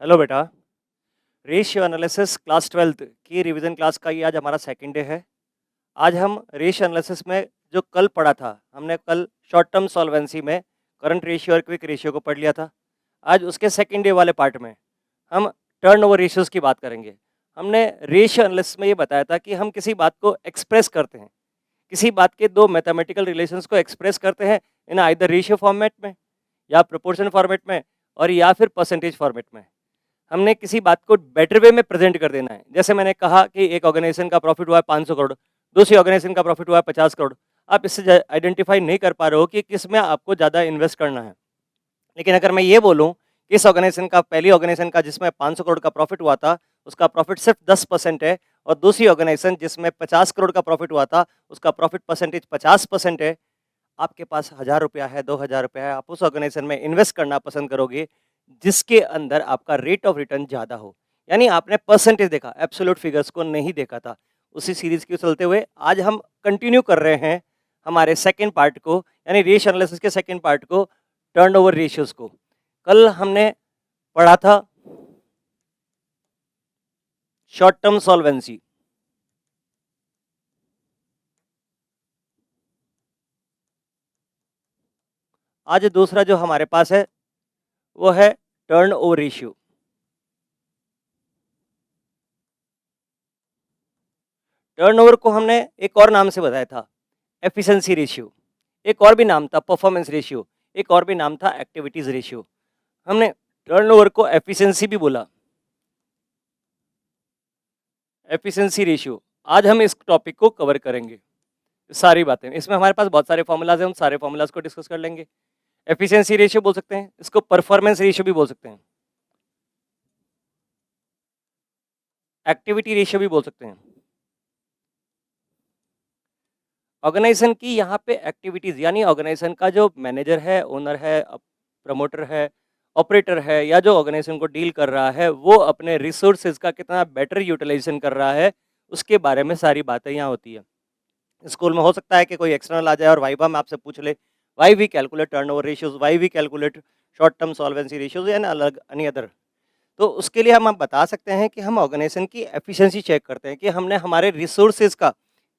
Hello बेटा। Ratio analysis class 12th की revision class का ये आज हमारा सेकंड डे है। आज हम रेशियो एनालिसिस में जो कल पढ़ा था, हमने कल शॉर्ट टर्म सॉल्वेंसी में करंट रेशियो और क्विक रेशियो को पढ़ लिया था। आज उसके सेकंड डे वाले पार्ट में हम टर्नओवर रेशियोज की बात करेंगे। हमने रेशियो एनालिसिस में ये बताया था कि हम किसी बात को एक्सप्रेस करते हैं, किसी बात के दो मैथमेटिकल रिलेशंस को एक्सप्रेस करते हैं इन आइदर रेशियो फॉर्मेट में या प्रोपोर्शन फॉर्मेट में और या फिर परसेंटेज फॉर्मेट में। हमने किसी बात को बेटर वे में प्रेजेंट कर देना है। जैसे मैंने कहा कि एक ऑर्गेनाइजेशन का प्रॉफिट हुआ है 500 करोड़, दूसरी ऑर्गेनाइजेशन का प्रॉफिट हुआ है 50 करोड़। आप इससे आइडेंटिफाई नहीं कर पा रहे हो कि किस में आपको ज़्यादा इन्वेस्ट करना है। लेकिन अगर मैं ये बोलूँ कि इस ऑर्गेनाइजेशन का, पहली ऑर्गेनाइजेशन का जिसमें 500 करोड़ का प्रॉफिट हुआ था, उसका प्रॉफिट सिर्फ 10% है, और दूसरी ऑर्गेनाइजेशन जिसमें 50 करोड़ का प्रॉफिट हुआ था, उसका प्रॉफिट परसेंटेज 50% है। आपके पास 1000 रुपया है, 2000 रुपया है, आप उस ऑर्गेनाइजेशन में इन्वेस्ट करना पसंद करोगे जिसके अंदर आपका रेट ऑफ रिटर्न ज़्यादा हो। यानी आपने परसेंटेज देखा, एब्सोल्यूट फिगर्स को नहीं देखा था। उसी सीरीज के चलते हुए आज हम कंटिन्यू कर रहे हैं हमारे सेकेंड पार्ट को, यानी रेशियो एनालिसिस के सेकेंड पार्ट को, टर्नओवर रेशियोज को। कल हमने पढ़ा था शॉर्ट टर्म सॉल्वेंसी। आज दूसरा जो हमारे पास है वो है टर्नओवर रेशियो। टर्नओवर को हमने एक और नाम से बताया था, एफिशिएंसी रेशियो। एक और भी नाम था परफॉर्मेंस रेशियो, एक और भी नाम था एक्टिविटीज रेशियो। हमने टर्नओवर को एफिशिएंसी भी बोला, एफिशिएंसी रेशियो। आज हम इस टॉपिक को कवर करेंगे, सारी बातें। इसमें हमारे पास बहुत सारे फॉर्मूलाज हैं, हम सारे फॉर्मूलाज को डिस्कस कर लेंगे। एफिशिएंसी रेशियो बोल सकते हैं, इसको परफॉर्मेंस रेशियो भी बोल सकते हैं, एक्टिविटी रेशियो भी बोल सकते हैं। ऑर्गेनाइजेशन की यहाँ पे एक्टिविटीज, यानी ऑर्गेनाइजेशन का जो मैनेजर है, ओनर है, प्रमोटर है, ऑपरेटर है, या जो ऑर्गेनाइजेशन को डील कर रहा है, वो अपने रिसोर्सेज का कितना बेटर यूटिलाइजेशन कर रहा है, उसके बारे में सारी बातें यहाँ होती है। स्कूल में हो सकता है कि कोई एक्सटर्नल आ जाए और वाइवा में आपसे पूछ ले, why we calculate turnover ratios, why we calculate short term solvency ratios, या अलग एनी अदर। तो उसके लिए हम आप बता सकते हैं कि हम ऑर्गेनाइजेशन की एफिशिएंसी चेक करते हैं कि हमने हमारे रिसोर्सेज का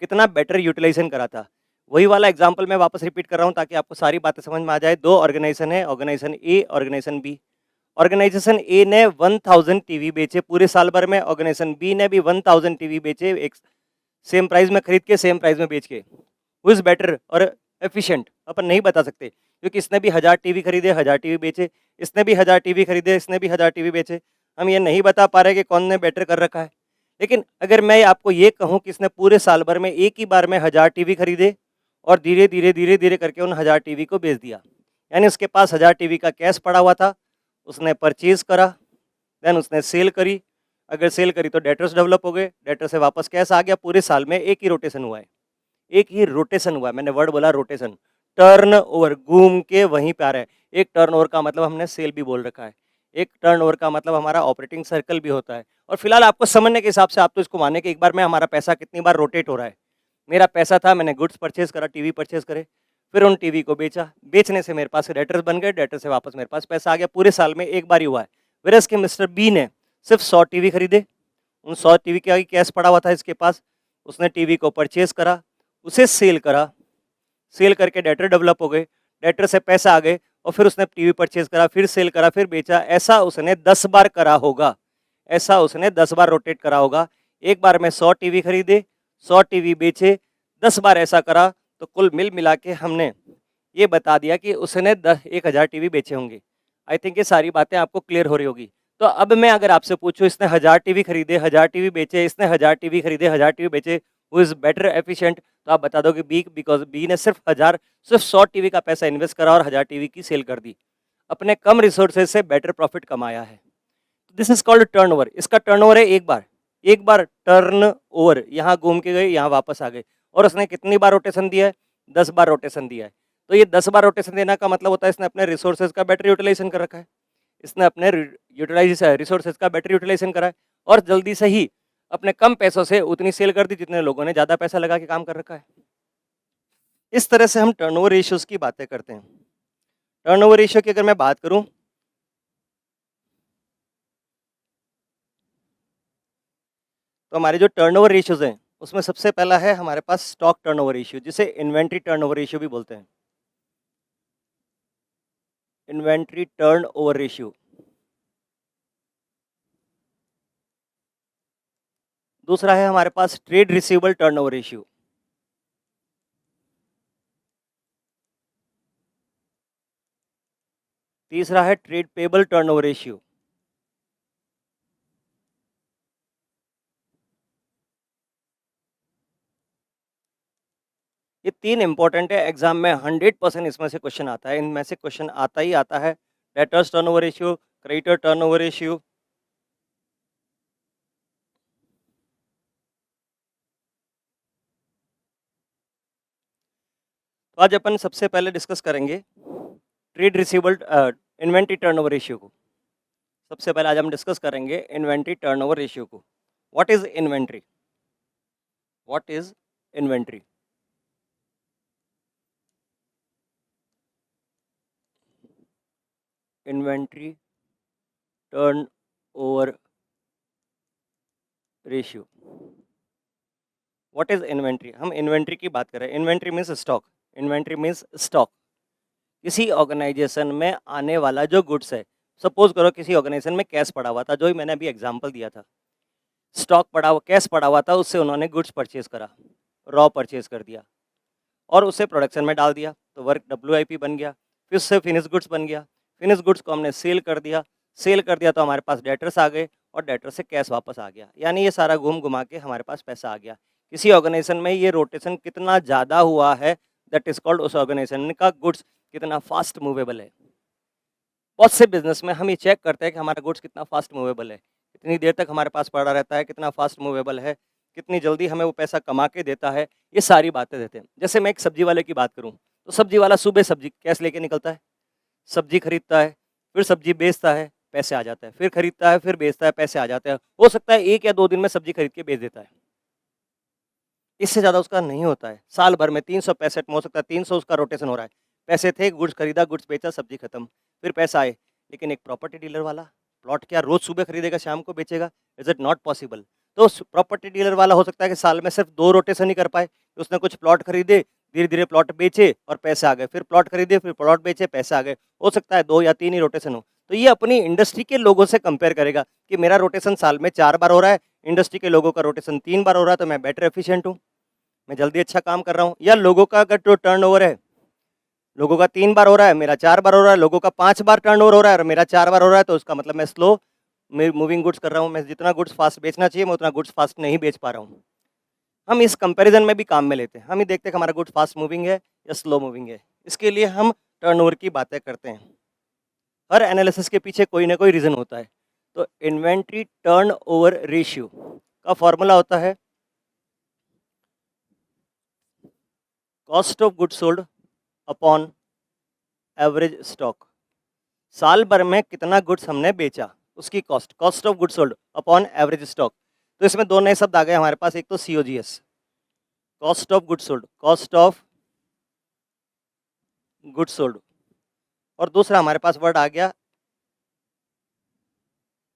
कितना बेटर यूटिलाइजेशन करा था। वही वाला एग्जांपल मैं वापस रिपीट कर रहा हूँ ताकि आपको सारी बातें समझ में आ जाए। दो ऑर्गेनाइजेशन है, ऑर्गेनाइजेशन ए, ऑर्गेनाइजेशन बी। ऑर्गेनाइजेशन ए ने 1000 टीवी बेचे पूरे साल भर में, ऑर्गेनाइजेशन बी ने भी 1000 टीवी बेचे, एक सेम प्राइस में खरीद के सेम प्राइस में बेच के। हु इज बेटर और एफिशिएंट अपन नहीं बता सकते, क्योंकि इसने भी 1000 टीवी खरीदे, 1000 टीवी बेचे, इसने भी 1000 टीवी खरीदे, इसने भी 1000 टीवी बेचे। हम ये नहीं बता पा रहे कि कौन ने बेटर कर रखा है। लेकिन अगर मैं आपको ये कहूँ कि इसने पूरे साल भर में एक ही बार में 1000 टीवी खरीदे और धीरे धीरे धीरे धीरे करके उन 1000 टीवी को बेच दिया, यानी उसके पास 1000 टीवी का कैश पड़ा हुआ था, उसने परचेज करा, देन उसने सेल करी। अगर सेल करी तो डेटर्स डेवलप हो गए, डेटर से वापस कैश आ गया। पूरे साल में एक ही रोटेशन हुआ है, एक ही रोटेशन हुआ है। मैंने वर्ड बोला रोटेशन, टर्न ओवर, घूम के वहीं पे आ रहा है। एक टर्न ओवर का मतलब हमने सेल भी बोल रखा है, एक टर्न ओवर का मतलब हमारा ऑपरेटिंग सर्कल भी होता है। और फिलहाल आपको समझने के हिसाब से आप तो इसको माने कि एक बार में हमारा पैसा कितनी बार रोटेट हो रहा है। मेरा पैसा था, मैंने गुड्स परचेज करा, टीवी परचेज करे, फिर उन टीवी को बेचा, बेचने से मेरे पास डेटर्स बन गए, डेटर से वापस मेरे पास पैसा आ गया। पूरे साल में एक बार ही हुआ है। वेरस के मिस्टर बी ने सिर्फ 100 टीवी खरीदे, उन 100 टीवी का ही कैश पड़ा हुआ था इसके पास, उसने टीवी को परचेज करा, उसे सेल करा, सेल करके डेटर डेवलप हो गए, डेटर से पैसा आ गए, और फिर उसने टीवी परचेज करा, फिर सेल करा, फिर बेचा। ऐसा उसने 10 बार करा होगा, ऐसा उसने 10 बार रोटेट करा होगा। एक बार में 100 टीवी खरीदे, 100 टीवी बेचे, 10 बार ऐसा करा, तो कुल मिल मिला के हमने ये बता दिया कि उसने 1000 टीवी बेचे होंगे। आई थिंक ये सारी बातें आपको क्लियर हो रही होगी। तो अब मैं अगर आपसे पूछूं, इसने 1000 टीवी खरीदे, 1000 टीवी बेचे, इसने 1000 टीवी खरीदे, 1000 टीवी बेचे, हु इज बेटर एफिशिएंट, तो आप बता दो कि बी, बिकॉज बी ने सिर्फ 100 टीवी का पैसा इन्वेस्ट करा और 1000 टीवी की सेल कर दी, अपने कम रिसोर्सेज से बेटर प्रॉफिट कमाया है। This is called turnover. इसका टर्नओवर है एक बार, एक बार टर्न ओवर, यहाँ घूम के गए, यहाँ वापस आ गए। और उसने कितनी बार रोटेशन दिया है? 10 बार रोटेशन दिया है। तो ये 10 बार रोटेशन देने का मतलब होता है इसने अपने रिसोर्सेज का बेटर यूटिलाइजेशन कर रखा है, इसने अपने यूटिलाइजेशन रिसोर्सेज का बेटर यूटिलाइजेशन करा है, और जल्दी से ही अपने कम पैसों से उतनी सेल कर दी जितने लोगों ने ज़्यादा पैसा लगा के काम कर रखा है। इस तरह से हम टर्नओवर रेशियोज की बातें करते हैं। टर्नओवर रेशियो की अगर मैं बात करूं, तो हमारे जो टर्नओवर रेशियोज़ हैं, उसमें सबसे पहला है हमारे पास स्टॉक टर्नओवर रेशियो, जिसे इन्वेंट्री टर्नओवर रेशियो भी बोलते हैं। Inventory turnover ratio. दूसरा है हमारे पास ट्रेड रिसीवेबल टर्नओवर रेशियो। तीसरा है ट्रेड पेबल टर्नओवर रेशियो। ये 3 इंपॉर्टेंट है, एग्जाम में 100% इसमें से क्वेश्चन आता है, इनमें से क्वेश्चन आता ही आता है। Debtors turnover ratio, creditor turnover ratio. तो आज अपन सबसे पहले डिस्कस करेंगे trade receivable inventory turnover ratio को। सबसे पहले आज हम डिस्कस करेंगे इन्वेंट्री टर्नओवर रेशियो को। What is inventory? What is inventory? Inventory turnover ratio. What is inventory? हम इन्वेंट्री की बात कर रहे हैं। Inventory means stock. Inventory means stock. किसी ऑर्गेनाइजेशन में आने वाला जो गुड्स है, सपोज करो किसी ऑर्गेनाइजेशन में कैश पड़ा हुआ था, जो ही मैंने अभी एग्जांपल दिया था, स्टॉक पड़ा हुआ, कैश पड़ा हुआ था, उससे उन्होंने गुड्स परचेज करा, रॉ परचेज कर दिया और उसे प्रोडक्शन में डाल दिया, तो वर्क WIP बन गया। फिर उससे फिनिश गुड्स बन गया, फिनिश गुड्स को हमने सेल कर दिया, सेल कर दिया तो हमारे पास डेटर्स आ गए और डेटर से कैश वापस आ गया, यानी ये सारा घूम घुमा के हमारे पास पैसा आ गया। किसी ऑर्गेनाइजेशन में ये रोटेशन कितना ज़्यादा हुआ है, दैट इज कॉल्ड, उस ऑर्गेनाइजेशन का गुड्स कितना फास्ट मूवेबल है। बहुत से बिजनेस में हम ये चेक करते हैं कि हमारा गुड्स कितना फास्ट मूवेबल है, कितनी देर तक हमारे पास पड़ा रहता है, कितना फास्ट मूवेबल है, कितनी जल्दी हमें वो पैसा कमा के देता है, ये सारी बातें देते हैं। जैसे मैं एक सब्जी वाले की बात करूँ, तो सब्जी वाला सुबह सब्जी कैश लेके निकलता है, सब्जी खरीदता है, फिर सब्जी बेचता है, पैसे आ जाते हैं, फिर खरीदता है, फिर बेचता है, पैसे आ जाते हैं। हो सकता है 1 या 2 दिन में सब्जी खरीद के बेच देता है, इससे ज़्यादा उसका नहीं होता है। साल भर में 365 में हो सकता है 300 उसका रोटेशन हो रहा है। पैसे थे, गुड्स खरीदा, गुड्स बेचा, सब्जी खत्म, फिर पैसा आए। लेकिन एक प्रॉपर्टी डीलर वाला प्लॉट क्या रोज सुबह खरीदेगा, शाम को बेचेगा? Is it not possible. तो प्रॉपर्टी डीलर वाला हो सकता है कि साल में सिर्फ 2 रोटेशन ही कर पाए। उसने कुछ प्लॉट खरीदे, धीरे धीरे प्लॉट बेचे और पैसे आ गए, फिर प्लॉट खरीदे, फिर प्लॉट बेचे, पैसे आ गए। हो सकता है 2 या 3 ही रोटेशन हो। तो ये अपनी इंडस्ट्री के लोगों से कंपेयर करेगा कि मेरा रोटेशन साल में 4 बार हो रहा है, इंडस्ट्री के लोगों का रोटेशन 3 बार हो रहा है, तो मैं बेटर एफिशिएंट हूँ, मैं जल्दी अच्छा काम कर रहा हूँ। या लोगों का अगर जो टर्नओवर है, लोगों का 3 बार हो रहा है, मेरा 4 बार हो रहा है, लोगों का 5 बार टर्नओवर हो रहा है और मेरा 4 बार हो रहा है, तो उसका मतलब मैं स्लो मूविंग गुड्स कर रहा हूँ। मैं जितना गुड्स फास्ट बेचना चाहिए, मैं उतना गुड्स फास्ट नहीं बेच पा रहा हूँ। हम इस कंपैरिजन में भी काम में लेते हैं। हम ही देखते हैं कि हमारा गुड्स फास्ट मूविंग है या स्लो मूविंग है। इसके लिए हम टर्नओवर की बातें करते हैं। हर एनालिसिस के पीछे कोई ना कोई रीज़न होता है। तो इन्वेंट्री टर्नओवर रेशियो का फॉर्मूला होता है cost of goods sold upon average stock. साल भर में कितना गुड्स हमने बेचा, उसकी cost, cost of goods sold upon average stock. तो इसमें 2 नए शब्द आ गए हमारे पास, एक तो COGS, cost of goods sold, cost of goods sold, और दूसरा हमारे पास वर्ड आ गया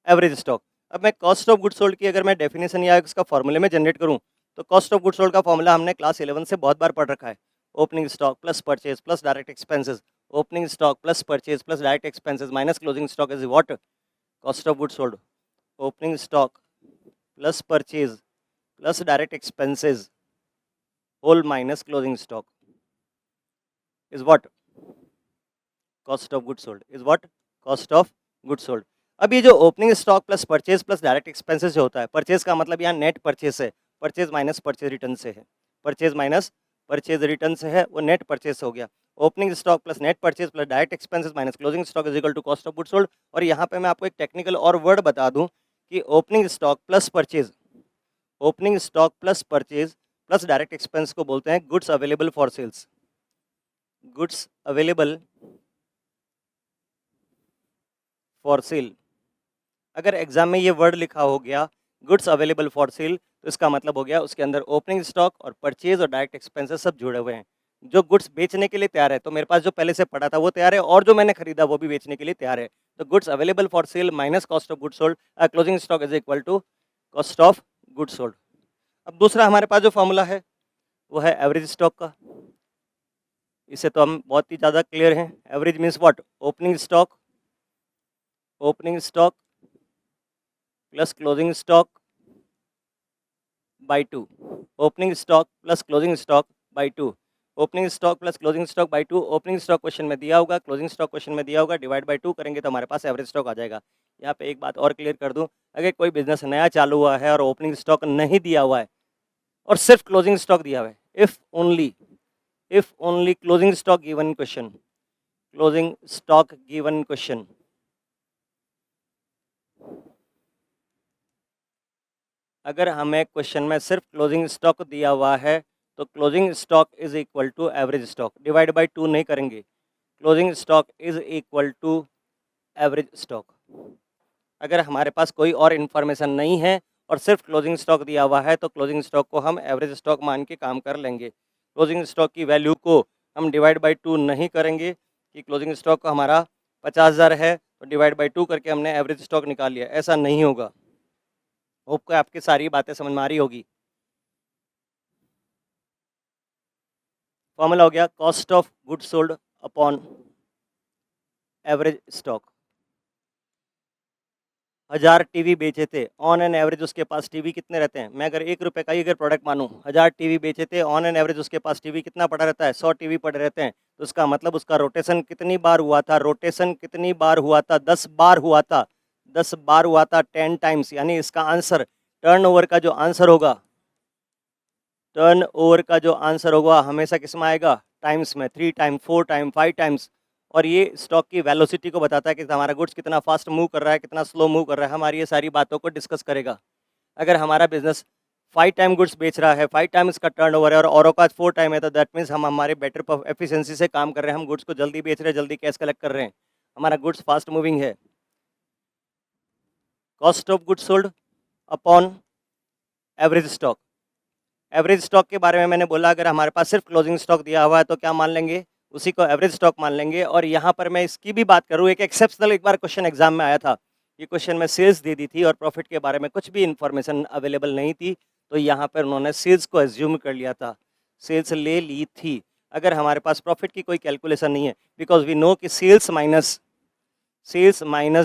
एवरेज स्टॉक। अब मैं कॉस्ट ऑफ गुड्स सोल्ड की अगर मैं डेफिनेशन या इसका फॉर्मूले में जनरेट करूं, तो कॉस्ट ऑफ गुड्स सोल्ड का फॉर्मूला हमने क्लास 11 से बहुत बार पढ़ रखा है। Opening stock plus purchase plus direct expenses, opening stock plus purchase plus direct expenses minus closing stock is what? Cost of goods sold. Opening stock plus purchase plus direct expenses whole minus closing stock is what? Cost of goods sold. Is what? Cost of goods sold. अब ये जो opening stock plus purchase plus direct expenses जो होता है, purchase का मतलब यहाँ net purchase है, परचेज माइनस परचेज रिटर्न से है, परचेज माइनस परचेज रिटर्न से है, वो नेट परचेज हो गया। Opening stock plus net purchase plus direct expenses minus closing stock is equal to cost of goods sold. और यहाँ पे मैं आपको एक टेक्निकल और वर्ड बता दूं कि opening stock plus purchase, opening stock plus purchase plus direct expense को बोलते हैं goods available for sales. Goods available for sale. अगर एग्जाम में ये वर्ड लिखा हो गया गुड्स अवेलेबल फॉर सेल, तो इसका मतलब हो गया उसके अंदर ओपनिंग स्टॉक और परचेज और डायरेक्ट एक्सपेंसेस सब जुड़े हुए हैं। जो गुड्स बेचने के लिए तैयार है, तो मेरे पास जो पहले से पड़ा था वो तैयार है, और जो मैंने खरीदा वो भी बेचने के लिए तैयार है। तो goods available for sale minus cost of goods sold, closing stock is equal to cost of good sold. अब दूसरा हमारे पास जो फॉर्मूला है वो है एवरेज स्टॉक का। इससे तो हम बहुत ही ज़्यादा क्लियर हैं। Average means what? Opening stock plus closing stock by 2। Opening stock plus closing stock by 2। Opening stock plus closing stock by 2। Opening stock question में दिया होगा, क्लोजिंग स्टॉक क्वेश्चन में दिया होगा, डिवाइड बाई 2 करेंगे तो हमारे पास एवरेज स्टॉक आ जाएगा। यहाँ पे एक बात और क्लियर कर दूँ, अगर कोई बिजनेस नया चालू हुआ है और ओपनिंग स्टॉक नहीं दिया हुआ है और सिर्फ क्लोजिंग स्टॉक दिया हुआ है, if only closing stock given question, अगर हमें क्वेश्चन में सिर्फ क्लोजिंग स्टॉक दिया हुआ है तो closing stock is equal to average stock, divide by 2 नहीं करेंगे। Closing stock is equal to average stock. अगर हमारे पास कोई और इन्फॉर्मेशन नहीं है और सिर्फ क्लोजिंग स्टॉक दिया हुआ है तो क्लोजिंग स्टॉक को हम एवरेज स्टॉक मान के काम कर लेंगे। क्लोजिंग स्टॉक की वैल्यू को हम डिवाइड बाई 2 नहीं करेंगे कि क्लोजिंग स्टॉक हमारा 50,000 है तो डिवाइड बाई 2 करके हमने एवरेज स्टॉक निकाल लिया, ऐसा नहीं होगा। होप को आपकी सारी बातें समझ में आ रही होगी। फॉर्मूला हो गया cost of good sold upon average stock. 1000 TV बेचे थे, ऑन एन एवरेज उसके पास टीवी कितने रहते हैं? मैं अगर 1 रुपये का ही अगर प्रोडक्ट मानूं, 1000 टीवी बेचे थे, ऑन एन एवरेज उसके पास टीवी कितना पड़ा रहता है? 100 टीवी पड़े रहते हैं। तो उसका मतलब उसका रोटेशन कितनी बार हुआ था? 10 बार हुआ था। 10 बार हुआ था 10 टाइम्स, यानी इसका आंसर टर्नओवर का जो आंसर होगा हमेशा किस में आएगा? टाइम्स में। 3 टाइम, 4 टाइम, 5 टाइम्स। और ये स्टॉक की वेलोसिटी को बताता है कि हमारा गुड्स कितना फास्ट मूव कर रहा है, कितना स्लो मूव कर रहा है। हमारी ये सारी बातों को डिस्कस करेगा। अगर हमारा बिजनेस 5 टाइम गुड्स बेच रहा है, 5 टाइम इसका टर्नओवर है और औरों का 4 टाइम है, तो दैट मीन्स हम हमारे बेटर एफिशिएंसी से काम कर रहे हैं। हम गुड्स को जल्दी बेच रहे हैं, जल्दी कैश कलेक्ट कर रहे हैं, हमारा गुड्स फास्ट मूविंग है। Cost of goods sold upon average stock. Average stock के बारे में मैंने बोला, अगर हमारे पास सिर्फ क्लोजिंग स्टॉक दिया हुआ है तो क्या मान लेंगे? उसी को एवरेज स्टॉक मान लेंगे। और यहाँ पर मैं इसकी भी बात करूँ, एक एक्सेप्शनल एक बार क्वेश्चन एग्जाम में आया था। ये क्वेश्चन में सेल्स दे दी थी और प्रॉफिट के बारे में कुछ भी इंफॉर्मेशन अवेलेबल नहीं थी, तो यहाँ पर उन्होंने सेल्स को एज्यूम कर लिया था, सेल्स ले ली थी। अगर हमारे पास प्रॉफिट की कोई कैलकुलेशन नहीं है, बिकॉज वी नो कि sales minus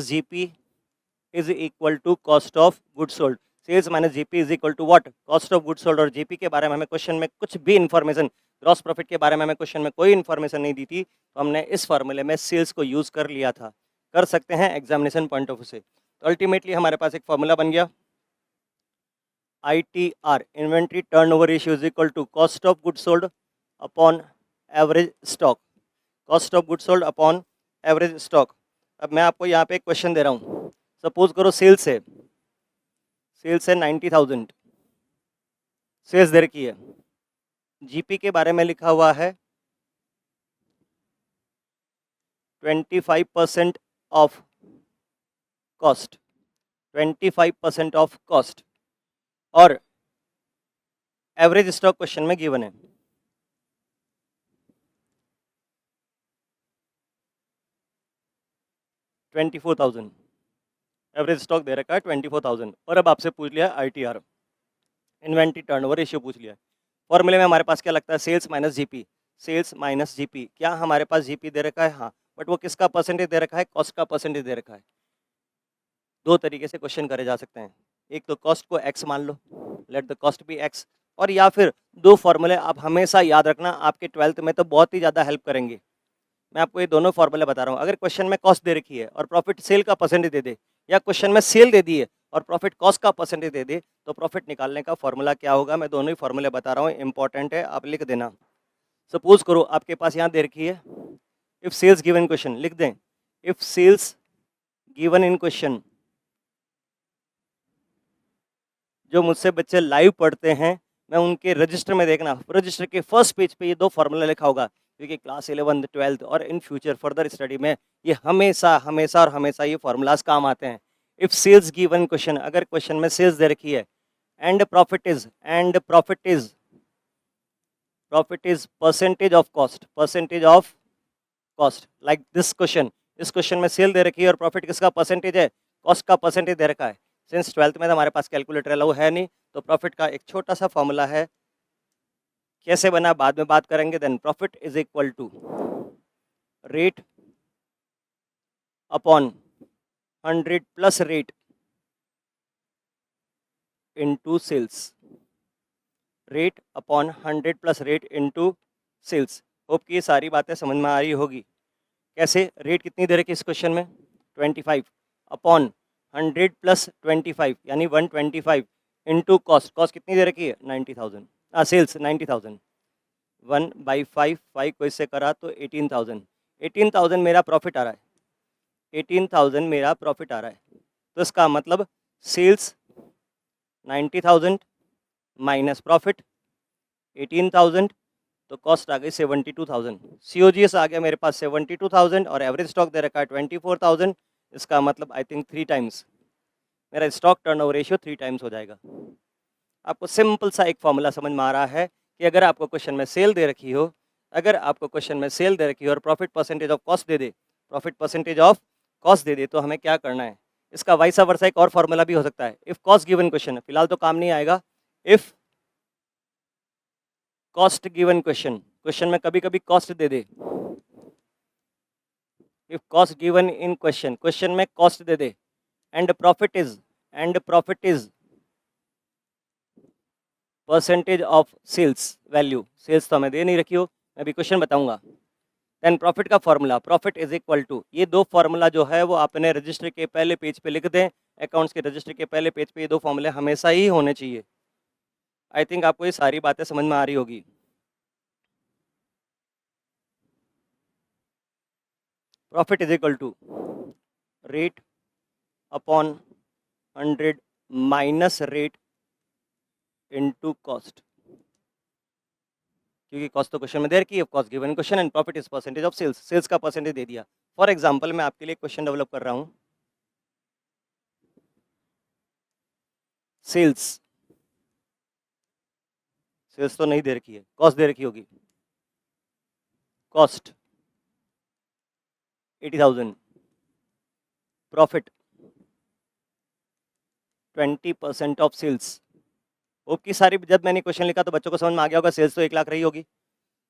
GP is equal to cost of good sold. Sales minus GP is equal to what? Cost of good sold. और जीपी के बारे में हमें क्वेश्चन में कुछ भी इन्फॉर्मेशन, ग्रॉस प्रॉफिट के बारे में हमें क्वेश्चन में कोई इन्फॉर्मेशन नहीं दी थी, तो हमने इस फॉर्मूले में सेल्स को यूज़ कर लिया था। कर सकते हैं एग्जामिनेशन पॉइंट ऑफ व्यू से। तो अल्टीमेटली हमारे पास एक फॉर्मूला बन गया, ITR, inventory turnover ratio is equal to cost of good sold upon average stock. Cost of good sold upon average stock. अब मैं आपको यहाँ पे एक क्वेश्चन दे रहा हूँ। सपोज करो सेल्स है 90,000, सेल्स दे रखी है। जीपी के बारे में लिखा हुआ है 25% ऑफ कॉस्ट, 25% ऑफ कॉस्ट। और एवरेज स्टॉक क्वेश्चन में गिवन है 24,000। एवरेज स्टॉक दे रखा है 24,000। और अब आपसे पूछ लिया ITR, इन्वेंट्री टर्नओवर रेशियो पूछ लिया। फॉर्मूले में हमारे पास क्या लगता है? Sales minus GP. Sales minus GP. क्या हमारे पास जीपी दे रखा है? हाँ, बट वो किसका परसेंटेज दे रखा है? कॉस्ट का परसेंटेज दे रखा है। दो तरीके से क्वेश्चन करे जा सकते हैं, एक तो कॉस्ट को x मान लो, let the cost be x, और या फिर दो फॉर्मूले आप हमेशा याद रखना, आपके 12th में तो बहुत ही ज़्यादा हेल्प करेंगे। मैं आपको ये दोनों फॉर्मूले बता रहा हूँ। अगर क्वेश्चन में कॉस्ट दे रखी है और प्रॉफिट सेल का परसेंटेज दे दे, या क्वेश्चन में सेल दे दी है और प्रॉफिट कॉस्ट का परसेंटेज दे दे, तो प्रॉफिट निकालने का फॉर्मूला क्या होगा? मैं दोनों ही फॉर्मूले बता रहा हूँ, इंपॉर्टेंट है, आप लिख देना। सपोज करो आपके पास यहाँ दे रखी है, इफ सेल्स गिवन क्वेश्चन, लिख दें, if sales given in question. जो मुझसे बच्चे लाइव पढ़ते हैं, मैं उनके रजिस्टर में देखना, रजिस्टर के फर्स्ट पेज पे ये दो फॉर्मूला लिखा होगा, क्योंकि क्लास 11, 12 और इन फ्यूचर फर्दर स्टडी में ये हमेशा हमेशा और हमेशा ये फॉर्मूलाज काम आते हैं। इफ सेल्स गिवन क्वेश्चन, अगर क्वेश्चन में सेल्स दे रखी है, and profit is percentage of cost, like this question. इस क्वेश्चन में सेल दे रखी है और प्रॉफिट किसका परसेंटेज है? कॉस्ट का परसेंटेज दे रखा है। सिंस 12th में तो हमारे पास कैलकुलेटर अलाउ है नहीं, तो प्रॉफिट का एक छोटा सा फॉर्मूला है, कैसे बना बाद में बात करेंगे। Then profit is equal to rate upon 100 plus rate into sales, rate upon 100 plus rate into sales. Hope कि ये सारी बातें समझ में आ रही होगी। कैसे, रेट कितनी दे रखी इस क्वेश्चन में 25 अपॉन 100 प्लस 25 यानी 125 इनटू कॉस्ट, कॉस्ट कितनी दे रखी है 90,000, सेल्स 90,000, 1/5, 5 को इससे करा तो 18,000, 18,000 मेरा प्रॉफिट आ रहा है, 18,000 मेरा प्रॉफिट आ रहा है। तो इसका मतलब सेल्स 90,000 माइनस प्रॉफिट 18,000, तो कॉस्ट आ गई 72,000। COGS आ गया मेरे पास 72,000 और एवरेज स्टॉक दे रखा है 24,000। इसका मतलब आई थिंक 3 टाइम्स मेरा स्टॉक टर्नओवर रेशियो 3 टाइम्स हो जाएगा। आपको सिंपल सा एक फॉर्मूला समझ में आ रहा है कि अगर आपको क्वेश्चन में सेल दे रखी हो, अगर आपको क्वेश्चन में सेल दे रखी हो और प्रॉफिट परसेंटेज ऑफ कॉस्ट दे दे, प्रॉफिट परसेंटेज ऑफ कॉस्ट दे दे, तो हमें क्या करना है। इसका वाइसा वर्सा एक और फॉर्मूला भी हो सकता है, इफ कॉस्ट गिवन क्वेश्चन, फिलहाल तो काम नहीं आएगा। If cost given question, question में कभी कभी कॉस्ट दे दे, if cost given in question, question में कॉस्ट दे दे, and profit is percentage of sales value, sales तो हमें दे नहीं रखी हो, मैं अभी क्वेश्चन बताऊंगा। देन प्रॉफिट का formula, profit is equal to, ये दो फॉर्मूला जो है वो आपने रजिस्टर के पहले पेज पे लिख दें, अकाउंट्स के रजिस्टर के पहले पेज पे ये दो फॉर्मूले हमेशा ही होने चाहिए। आई थिंक आपको ये सारी बातें समझ में आ रही होगी। Profit is equal to rate upon 100 minus rate into cost, क्योंकि कॉस्ट तो क्वेश्चन में दे रखी है, cost given question, and profit is percentage of sales, sales का परसेंटेज दे दिया। फॉर एग्जांपल मैं आपके लिए क्वेश्चन डेवलप कर रहा हूं, सेल्स, सेल्स तो नहीं दे रखी है, कॉस्ट दे रखी होगी, cost 80,000, profit 20% of sales. Okay, sorry जब मैंने क्वेश्चन लिखा तो बच्चों को समझ में आ गया होगा, सेल्स तो 1 लाख रही होगी,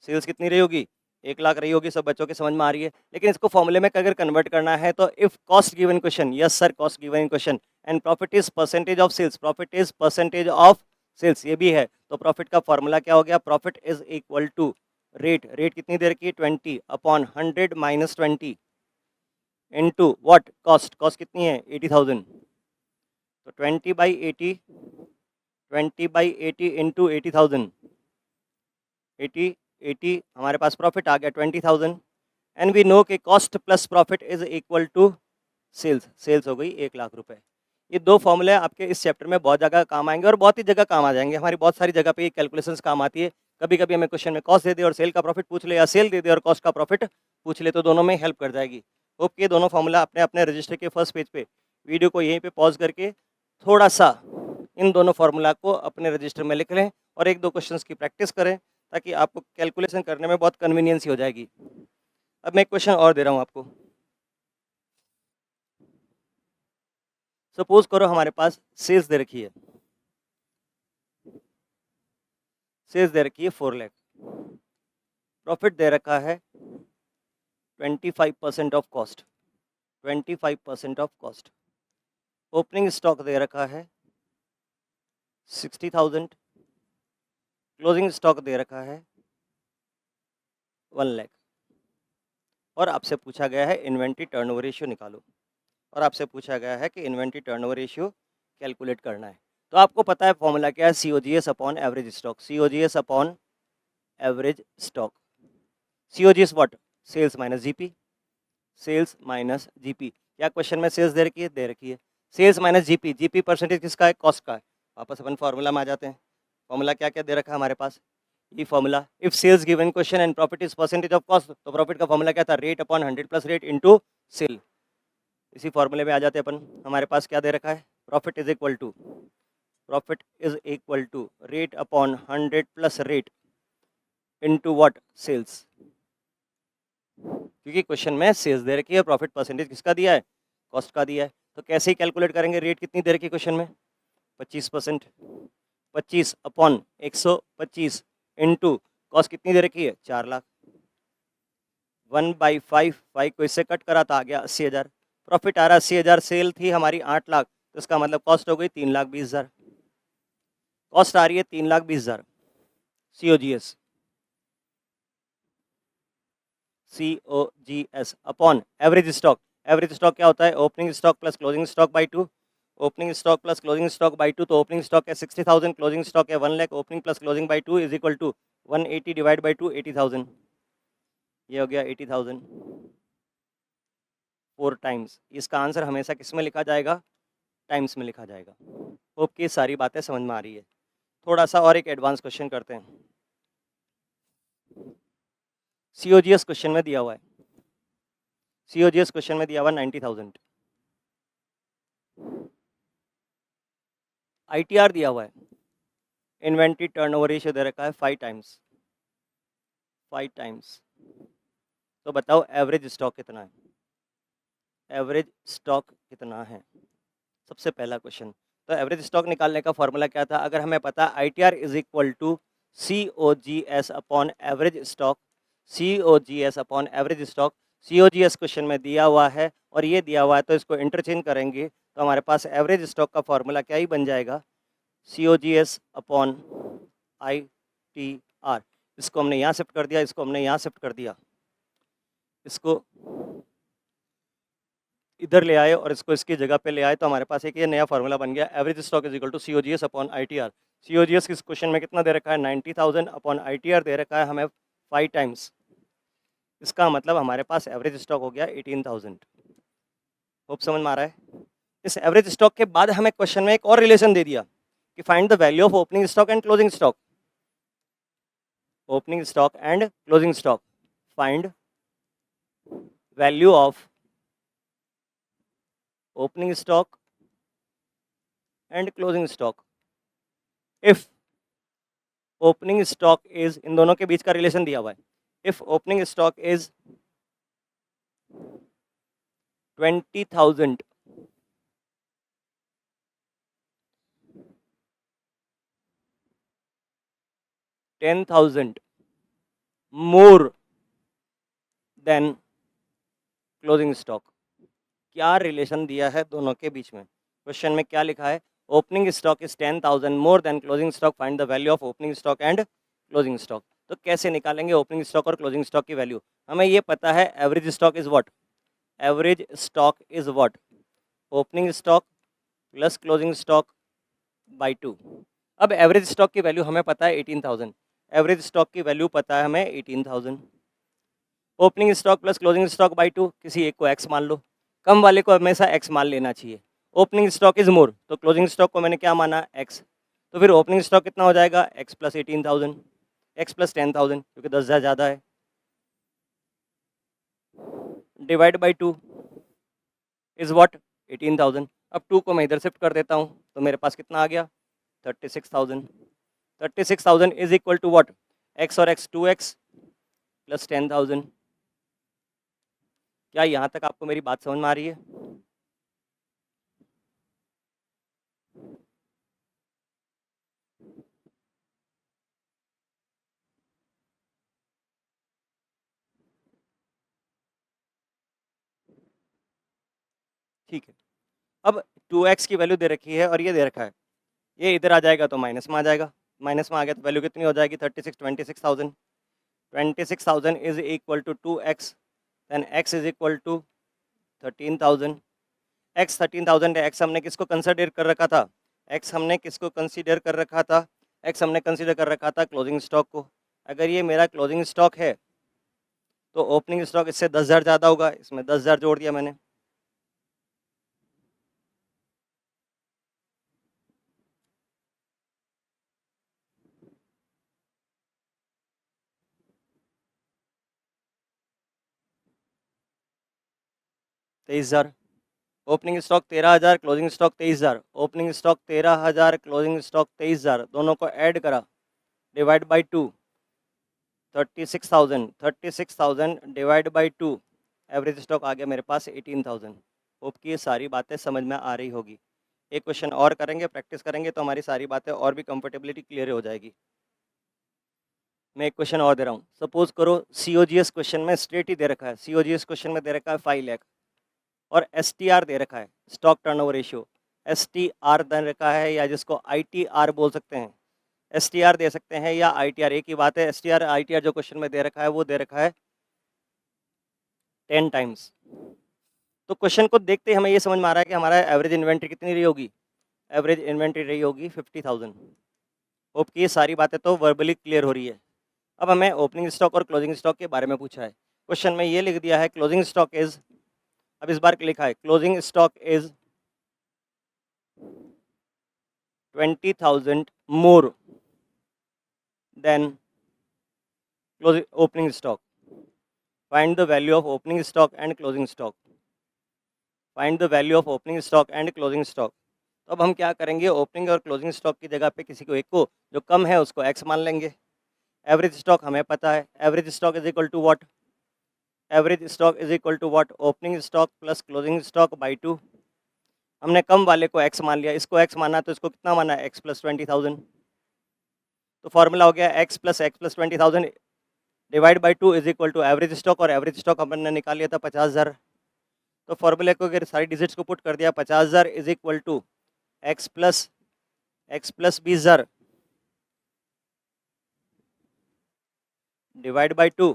सेल्स कितनी रही होगी 1 लाख रही होगी, सब बच्चों के समझ में आ रही है। लेकिन इसको फॉर्मूले में अगर कन्वर्ट करना है तो if cost given question, yes sir cost given question, and profit is percentage of sales, profit is percentage of sales, ये भी है, तो प्रॉफिट का फॉर्मूला क्या हो गया, profit is equal to rate, rate कितनी देर की 20 upon 100 minus 20 into what cost, cost कितनी है 80,000, तो 20/80 इंटू 80,000, 80 हमारे पास प्रॉफिट आ गया 20,000, एंड वी नो कि cost plus profit is equal to sales, sales हो गई 1 लाख रुपए। ये दो फॉर्मूले आपके इस चैप्टर में बहुत जगह काम आएंगे और बहुत ही जगह काम आ जाएंगे, हमारी बहुत सारी जगह पे ये कैलकुलेशंस काम आती है। कभी कभी हमें क्वेश्चन में कॉस्ट दे दे और सेल का प्रॉफिट पूछ ले, या सेल दे दे और कॉस्ट का प्रॉफिट पूछ ले, तो दोनों में हेल्प कर जाएगी। होप ये दोनों फॉर्मूला अपने अपने रजिस्टर के फर्स्ट पेज पे, वीडियो को यहीं पे पॉज करके थोड़ा सा इन दोनों फार्मूला को अपने रजिस्टर में लिख लें और 1-2 क्वेश्चंस की प्रैक्टिस करें, ताकि आपको कैलकुलेशन करने में बहुत कन्वीनियंस हो जाएगी। अब मैं एक क्वेश्चन और दे रहा हूँ आपको। सपोज करो हमारे पास सेल्स दे रखी है, सेल्स दे रखी है 4 लाख, प्रॉफिट दे रखा है 25% of cost, 25% of cost, opening stock दे रखा है 60,000, क्लोजिंग स्टॉक दे रखा है 1 लाख, और आपसे पूछा गया है इन्वेंट्री टर्नओवर रेशियो निकालो, और आपसे पूछा गया है कि इन्वेंट्री टर्नओवर रेशियो कैलकुलेट करना है। तो आपको पता है फॉर्मूला क्या है, COGS upon average stock, COGS upon average stock, COGS what, sales minus GP, sales minus GP. क्या क्वेश्चन में सेल्स दे रखी है, दे रखी है, sales minus GP, GP percentage किसका है, कॉस्ट का है। वापस अपन फॉर्मूला में आ जाते हैं, फॉर्मूला क्या क्या दे रखा है हमारे पास, ये formula, if sales given question and profit is percentage of cost, तो प्रॉफिट का फॉर्मूला क्या था, rate upon 100 plus rate into sale. इसी फॉर्मूले में आ जाते हैं अपन, हमारे पास क्या दे रखा है, profit is equal to rate upon 100 plus rate into what, sales, क्योंकि क्वेश्चन में सेल्स दे रखी है, प्रॉफिट परसेंटेज किसका दिया है, कॉस्ट का दिया है। तो कैसे ही कैलकुलेट करेंगे, रेट कितनी दे रखी क्वेश्चन में 25%, 25 अपॉन 125 इंटू कॉस्ट कितनी दे रखी है 4 लाख, 1/5, 5 को इससे कट करा तो आ गया 80,000, प्रॉफिट आ रहा 80,000, सेल थी हमारी 8 लाख, तो इसका मतलब कॉस्ट हो गई 3,20,000, कॉस्ट आ रही है 3,20,000, COGS, COGS upon average stock. Average stock क्या होता है, opening stock plus closing stock by 2, opening stock plus closing stock by 2, तो ओपनिंग स्टॉक है 60,000, क्लोजिंग स्टॉक है 1 lakh, opening plus closing by 2 is equal to 180 divide by 2, 80,000, ये हो गया 80,000, 4 times. इसका आंसर हमेशा किस में लिखा जाएगा, टाइम्स में लिखा जाएगा। होप कि सारी बातें समझ में आ रही है। थोड़ा सा और एक एडवांस क्वेश्चन करते हैं। COGS क्वेश्चन में दिया हुआ है, COGS क्वेश्चन में दिया हुआ 90,000, ITR दिया हुआ है, इन्वेंट्री टर्नओवर रेशियो दे रखा है 5 टाइम्स, 5 टाइम्स। तो बताओ एवरेज स्टॉक कितना है, एवरेज स्टॉक कितना है, सबसे पहला क्वेश्चन। तो एवरेज स्टॉक निकालने का फॉर्मूला क्या था, अगर हमें पता ITR is equal to COGS upon average stock, COGS upon average stock, COGS question में दिया हुआ है और ये दिया हुआ है, तो इसको इंटरचेंज करेंगे तो हमारे पास एवरेज स्टॉक का फॉर्मूला क्या ही बन जाएगा, COGS अपॉन ITR। इसको हमने यहाँ शिफ्ट कर दिया, इसको हमने यहाँ शिफ्ट कर दिया, इसको इधर ले आए और इसको इसकी जगह पे ले आए, तो हमारे पास एक ये नया फॉर्मूला बन गया, average stock is equal to COGS upon ITR। COGS किस क्वेश्चन में कितना दे रखा है 90,000 अपॉन ITR दे रखा है हमें 5 टाइम्स, इसका मतलब हमारे पास एवरेज स्टॉक हो गया 18,000। होप समझ में आ रहा है। इस एवरेज स्टॉक के बाद हमें क्वेश्चन में एक और रिलेशन दे दिया कि find the value of opening stock and closing stock, opening stock and closing stock, find value of opening stock and closing stock if opening stock is, इन दोनों के बीच का रिलेशन दिया हुआ है, if opening stock is 20,000 10,000 more than closing stock. क्या relation दिया है दोनों के बीच में, क्वेश्चन में क्या लिखा है, opening stock is 10,000 more than closing stock, find the value of opening stock and closing stock. तो कैसे निकालेंगे ओपनिंग स्टॉक और क्लोजिंग स्टॉक की वैल्यू, हमें ये पता है average stock is what, average stock is what, opening stock plus closing stock by 2। अब एवरेज स्टॉक की वैल्यू हमें पता है 18,000, एवरेज स्टॉक की वैल्यू पता है हमें 18,000, opening stock plus closing stock by 2, किसी एक को x मान लो, कम वाले को हमेशा x मान लेना चाहिए। ओपनिंग स्टॉक इज मोर, तो क्लोजिंग स्टॉक को मैंने क्या माना x, तो फिर ओपनिंग स्टॉक कितना हो जाएगा x प्लस 18,000, x प्लस 10,000 क्योंकि 10,000 ज़्यादा है, डिवाइड बाई 2 इज व्हाट 18,000। अब 2 को मैं इधर शिफ्ट कर देता हूँ तो मेरे पास कितना आ गया 36,000, 36,000 is equal to what, x और x 2x प्लस 10,000। क्या यहाँ तक आपको मेरी बात समझ में आ रही है? ठीक है, अब 2x की वैल्यू दे रखी है और ये दे रखा है, ये इधर आ जाएगा तो माइनस में आ जाएगा, माइनस में आ गया तो वैल्यू कितनी हो जाएगी 26,000, 26,000 is equal to 2x, then x is equal to 13,000, x 13,000 है, x हमने किसको कंसिडर कर रखा था, x हमने किसको कंसीडर कर रखा था, x हमने कंसीडर कर रखा था क्लोजिंग स्टॉक को। अगर ये मेरा क्लोजिंग स्टॉक है तो ओपनिंग स्टॉक इससे 10,000 ज़्यादा होगा, इसमें 10,000 जोड़ दिया मैंने, तेईस हज़ार, opening stock 13,000, closing stock 23,000, opening stock 13,000, closing stock 23,000, दोनों को ऐड करा, divide by 2, 36,000, 36,000 divide by 2, average stock आ गया मेरे पास 18,000। होप कि ये सारी बातें समझ में आ रही होगी। एक क्वेश्चन और करेंगे, प्रैक्टिस करेंगे तो हमारी सारी बातें और भी कंफर्टेबिलिटी क्लियर हो जाएगी। मैं एक क्वेश्चन और दे रहा हूँ। सपोज करो सीओजीएस क्वेश्चन में स्ट्रेट ही दे रखा है, सीओजीएस क्वेश्चन में दे रखा है 5 लाख और एसटीआर दे रखा है, स्टॉक टर्नओवर रेशियो। एसटीआर दे रखा है या जिसको आईटीआर बोल सकते हैं, एसटीआर दे सकते हैं या आईटीआर, एक ही बात है। एसटीआर आईटीआर जो क्वेश्चन में दे रखा है वो दे रखा है 10 टाइम्स। तो क्वेश्चन को देखते ही हमें ये समझ में आ रहा है कि हमारा एवरेज इन्वेंट्री कितनी रही होगी, एवरेज इन्वेंट्री रही होगी 50,000। होप कि ये सारी बातें तो वर्बली क्लियर हो रही है। अब हमें ओपनिंग स्टॉक और क्लोजिंग स्टॉक के बारे में पूछा है। क्वेश्चन में ये लिख दिया है क्लोजिंग स्टॉक इज, अब इस बार लिखा है closing stock is 20,000 more than opening stock. Find the value of opening stock and closing stock. Find the value of opening stock and closing stock. तो अब हम क्या करेंगे, ओपनिंग और क्लोजिंग स्टॉक की जगह पे किसी को एक को जो कम है उसको x मान लेंगे। एवरेज स्टॉक हमें पता है, average stock is equal to what, average stock is equal to what, opening stock plus closing stock by 2। हमने कम वाले को x मान लिया, इसको x माना तो इसको कितना माना, x प्लस 20,000। तो फॉर्मूला हो गया x plus 20,000 divide by 2 is equal to average stock, और एवरेज स्टॉक हमने निकाल लिया था 50,000। तो फॉर्मूले को अगर सारी डिजिट्स को पुट कर दिया, 50,000 is equal to x plus 20,000 divide by 2,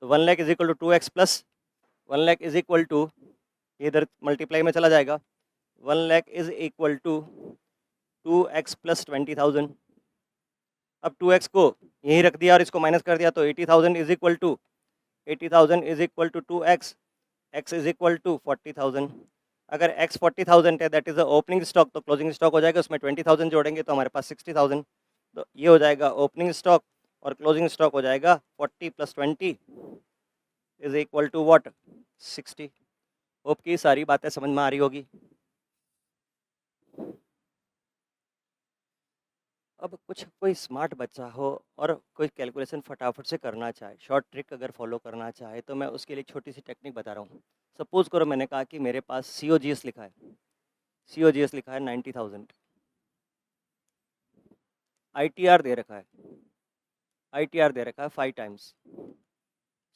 तो 1 lakh is equal to 2x plus 1 lakh is equal to, इधर मल्टीप्लाई में चला जाएगा, 1 lakh is equal to 2x plus 20,000। अब 2x को यहीं रख दिया और इसको माइनस कर दिया, तो 80,000 is equal to 2x, x is equal to 40,000। अगर x 40,000 है that is the opening stock, तो क्लोजिंग स्टॉक हो जाएगा, उसमें 20,000 जोड़ेंगे तो हमारे पास 60,000। तो ये हो जाएगा ओपनिंग स्टॉक और क्लोजिंग स्टॉक हो जाएगा 40 plus 20 is equal to what, 60। Hope की सारी बातें समझ में आ रही होगी। अब कुछ कोई स्मार्ट बच्चा हो और कोई कैलकुलेशन फटाफट से करना चाहे, शॉर्ट ट्रिक अगर फॉलो करना चाहे, तो मैं उसके लिए छोटी सी टेक्निक बता रहा हूँ। सपोज करो मैंने कहा कि मेरे पास COGS लिखा है, COGS लिखा है 90,000, ITR दे रखा है, ITR दे रखा है 5 टाइम्स।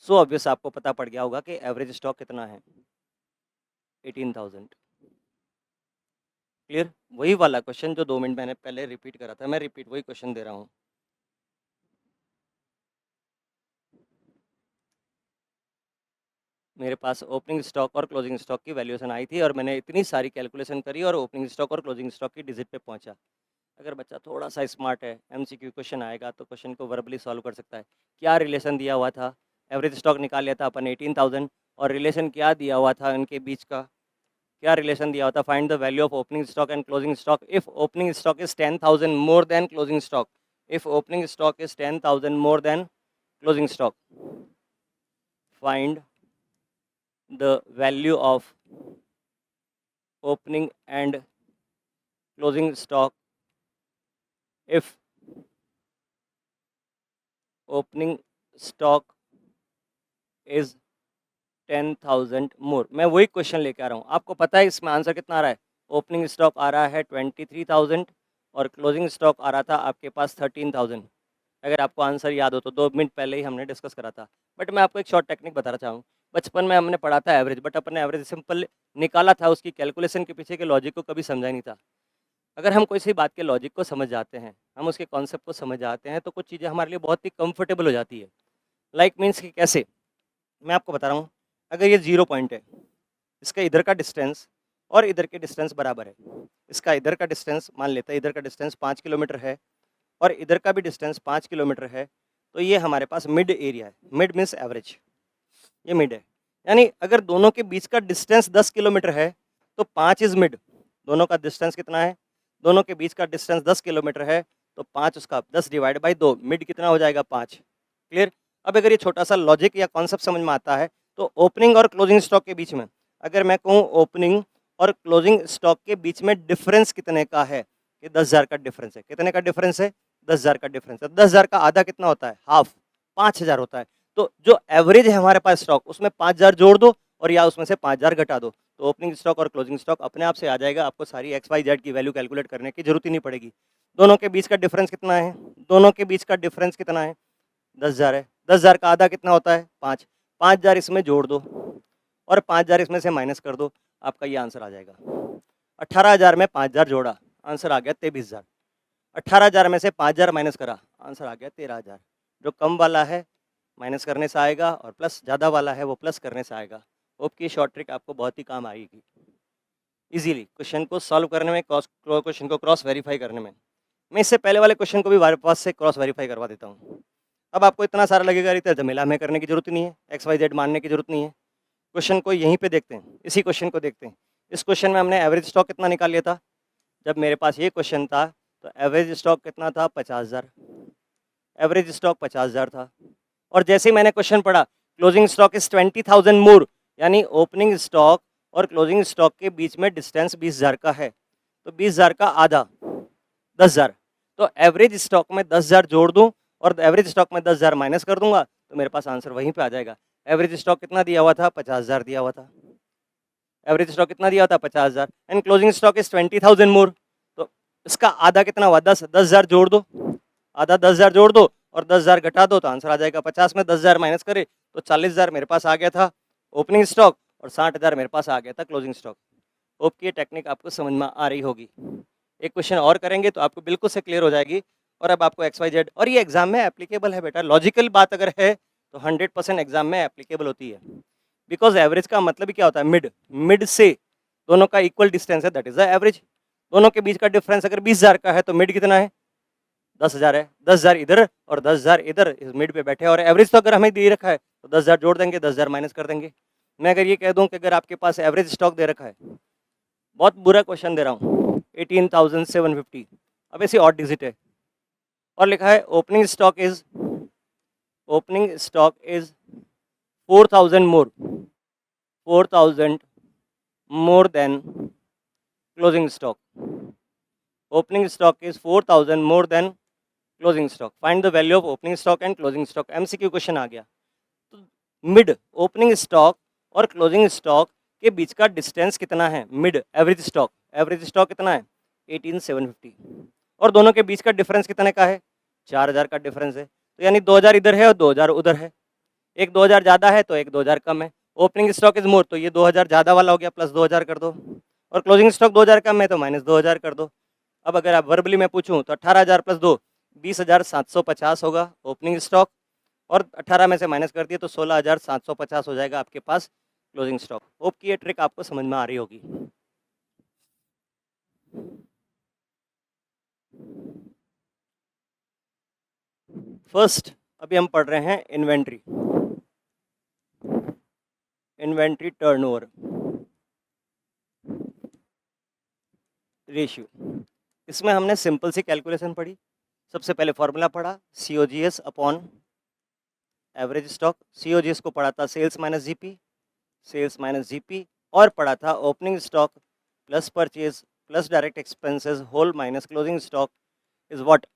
सो ऑब्वियस आपको पता पड़ गया होगा कि एवरेज स्टॉक कितना है, 18,000। क्लियर? वही वाला क्वेश्चन जो 2 मिनट मैंने पहले रिपीट करा था, मैं रिपीट वही क्वेश्चन दे रहा हूँ। मेरे पास ओपनिंग स्टॉक और क्लोजिंग स्टॉक की वैल्यूएशन आई थी और मैंने इतनी सारी कैलकुलेशन करी और ओपनिंग स्टॉक और क्लोजिंग स्टॉक की डिजिट पे पहुंचा। अगर बच्चा थोड़ा सा स्मार्ट है, MCQ क्वेश्चन आएगा तो क्वेश्चन को वर्बली सॉल्व कर सकता है। क्या रिलेशन दिया हुआ था, एवरेज स्टॉक निकाल लिया था अपन 18,000, और रिलेशन क्या दिया हुआ था उनके बीच का, क्या रिलेशन दिया हुआ था, find the value of opening stock and closing stock if opening stock is 10,000 more than closing stock, if opening stock is 10,000 more than closing stock, find the value of opening and closing stock if opening stock is 10,000 more। मैं वही question लेके आ रहा हूँ, आपको पता है इसमें answer कितना आ रहा है। ओपनिंग स्टॉक आ रहा है 23,000 और क्लोजिंग स्टॉक आ रहा था आपके पास 13,000। अगर आपको आंसर याद हो तो 2 मिनट पहले ही हमने डिस्कस करा था। बट मैं आपको एक शॉर्ट टेक्निक बताना चाहूँ। बचपन में हमने पढ़ा था एवरेज, बट अपन ने एवरेज सिंपल निकाला था, उसकी कैलकुलेशन के पीछे के लॉजिक को कभी समझा नहीं था। अगर हम किसी बात के लॉजिक को समझ जाते हैं, हम उसके कॉन्सेप्ट को समझ जाते हैं, तो कुछ चीज़ें हमारे लिए बहुत ही कंफर्टेबल हो जाती है। लाइक मीन्स कि कैसे, मैं आपको बता रहा हूँ। अगर ये 0 पॉइंट है, इसका इधर का डिस्टेंस और इधर के डिस्टेंस बराबर है, इसका इधर का डिस्टेंस मान लेते हैं, इधर का डिस्टेंस 5 किलोमीटर है और इधर का भी डिस्टेंस 5 किलोमीटर है, तो ये हमारे पास मिड एरिया है। मिड मीन्स एवरेज, ये मिड है। यानी अगर दोनों के बीच का डिस्टेंस 10 किलोमीटर है तो 5 इज मिड। दोनों का डिस्टेंस कितना है, दोनों के बीच का डिस्टेंस 10 किलोमीटर है, तो 5 उसका 10 डिवाइड बाई 2, मिड कितना हो जाएगा 5। क्लियर? अब अगर ये छोटा सा लॉजिक या कॉन्सेप्ट समझ में आता है, तो ओपनिंग और क्लोजिंग स्टॉक के बीच में, अगर मैं कहूँ ओपनिंग और क्लोजिंग स्टॉक के बीच में डिफरेंस कितने का है, कि 10,000 का डिफरेंस है। कितने का डिफरेंस है? 10,000 का डिफरेंस है। 10,000 का आधा कितना होता है? हाफ, 5,000 होता है। तो जो एवरेज है हमारे पास स्टॉक, उसमें 5,000 जोड़ दो और या उसमें से 5000 घटा दो, तो ओपनिंग स्टॉक और क्लोजिंग स्टॉक अपने आप से आ जाएगा। आपको सारी एक्स वाई जेड की वैल्यू कैलकुलेट करने की जरूरत ही नहीं पड़ेगी। दोनों के बीच का डिफरेंस कितना है? दोनों के बीच का डिफरेंस कितना है? 10,000 है। 10,000 का आधा कितना होता है? 5। 5000 इसमें जोड़ दो और 5000 इसमें से माइनस कर दो, आपका ये आंसर आ जाएगा। 18,000 में 5000 जोड़ा, आंसर आ गया 23,000। 18,000 में से 5000 माइनस करा, आंसर आ गया 13,000। जो कम वाला है माइनस करने से आएगा और प्लस ज़्यादा वाला है वो प्लस करने से आएगा। होप की शॉर्ट ट्रिक आपको बहुत ही काम आएगी इजीली क्वेश्चन को सॉल्व करने में, क्वेश्चन को क्रॉस वेरीफाई करने में। मैं इससे पहले वाले क्वेश्चन को भी वापस से क्रॉस वेरीफाई करवा देता हूँ। अब आपको इतना सारा लगेगा, इतना झमेला हमें करने की जरूरत नहीं है, एक्स वाई जेड मानने की जरूरत नहीं है। क्वेश्चन को यहीं पे देखते हैं, इसी क्वेश्चन को देखते हैं। इस क्वेश्चन में हमने एवरेज स्टॉक कितना निकाल लिया था? जब मेरे पास ये क्वेश्चन था तो एवरेज स्टॉक कितना था? 50,000। एवरेज स्टॉक 50,000 था। और जैसे ही मैंने क्वेश्चन पढ़ा क्लोजिंग स्टॉक इज 20,000 मोर, यानी ओपनिंग स्टॉक और क्लोजिंग स्टॉक के बीच में डिस्टेंस 20,000 का है, तो 20,000 का आधा 10,000। तो एवरेज स्टॉक में 10,000 जोड़ दूं और एवरेज स्टॉक में 10,000 माइनस कर दूंगा तो मेरे पास आंसर वहीं पे आ जाएगा। एवरेज स्टॉक कितना दिया हुआ था? 50,000 दिया हुआ था। एवरेज स्टॉक कितना दिया हुआ था? 50,000 एंड क्लोजिंग स्टॉक इज 20,000 मोर, तो इसका आधा कितना हुआ? 10,000 जोड़ दो, आधा 10,000 जोड़ दो और 10,000 घटा दो तो आंसर आ जाएगा। 50 में 10,000 माइनस करे तो 40,000 मेरे पास आ गया था ओपनिंग स्टॉक और 60,000 मेरे पास आ गया था क्लोजिंग स्टॉक। होप की ये टेक्निक आपको समझ में आ रही होगी। एक क्वेश्चन और करेंगे तो आपको बिल्कुल से क्लियर हो जाएगी। और अब आपको एक्स वाई जेड, और ये एग्जाम में एप्लीकेबल है बेटा, लॉजिकल बात अगर है तो 100% एग्जाम में एप्लीकेबल होती है। बिकॉज एवरेज का मतलब ही क्या होता है? मिड। मिड से दोनों का इक्वल डिस्टेंस है, दैट इज द एवरेज। दोनों के बीच का डिफरेंस अगर 20,000 का है तो मिड कितना है? 10,000 है। 10,000 इधर और 10,000 इधर, इस मिड पे बैठे। और एवरेज तो अगर हमें दे रखा है तो 10,000 जोड़ देंगे, 10,000 माइनस कर देंगे। मैं अगर ये कह दूं कि अगर आपके पास एवरेज स्टॉक दे रखा है, बहुत बुरा क्वेश्चन दे रहा हूँ, 18,750, अब ऐसी ऑड डिजिट है और लिखा है opening stock is 4,000 more, 4,000 more than closing stock. Opening stock is 4,000 more than closing stock. Find the value of opening stock and closing stock. MCQ question आ गया। तो मिड ओपनिंग स्टॉक और closing stock के बीच का distance कितना है? Mid average stock कितना है? 18,750। और दोनों के बीच का डिफरेंस कितने का है? 4,000 का डिफरेंस है। तो यानी 2,000 इधर है और 2,000 उधर है। एक 2,000 ज़्यादा है तो एक 2,000 कम है। ओपनिंग स्टॉक इज मोर, तो ये 2,000 ज़्यादा वाला हो गया, प्लस 2,000 कर दो। और क्लोजिंग स्टॉक 2,000 कम है तो माइनस 2,000 कर दो। अब अगर आप वर्बली में पूछूं तो 18,000 प्लस 2 20,750 होगा ओपनिंग स्टॉक, और 18 में से माइनस कर दिए तो 16,750 हो जाएगा आपके पास क्लोजिंग स्टॉक। होप की ये ट्रिक आपको समझ में आ रही होगी। फर्स्ट अभी हम पढ़ रहे हैं इन्वेंट्री टर्नओवर रेशियो। इसमें हमने सिंपल सी कैलकुलेशन पढ़ी। सबसे पहले फॉर्मूला पढ़ा COGS upon average stock. COGS को पढ़ा था सेल्स माइनस जीपी, और पढ़ा था opening stock plus purchase plus direct expenses whole minus closing stock is what?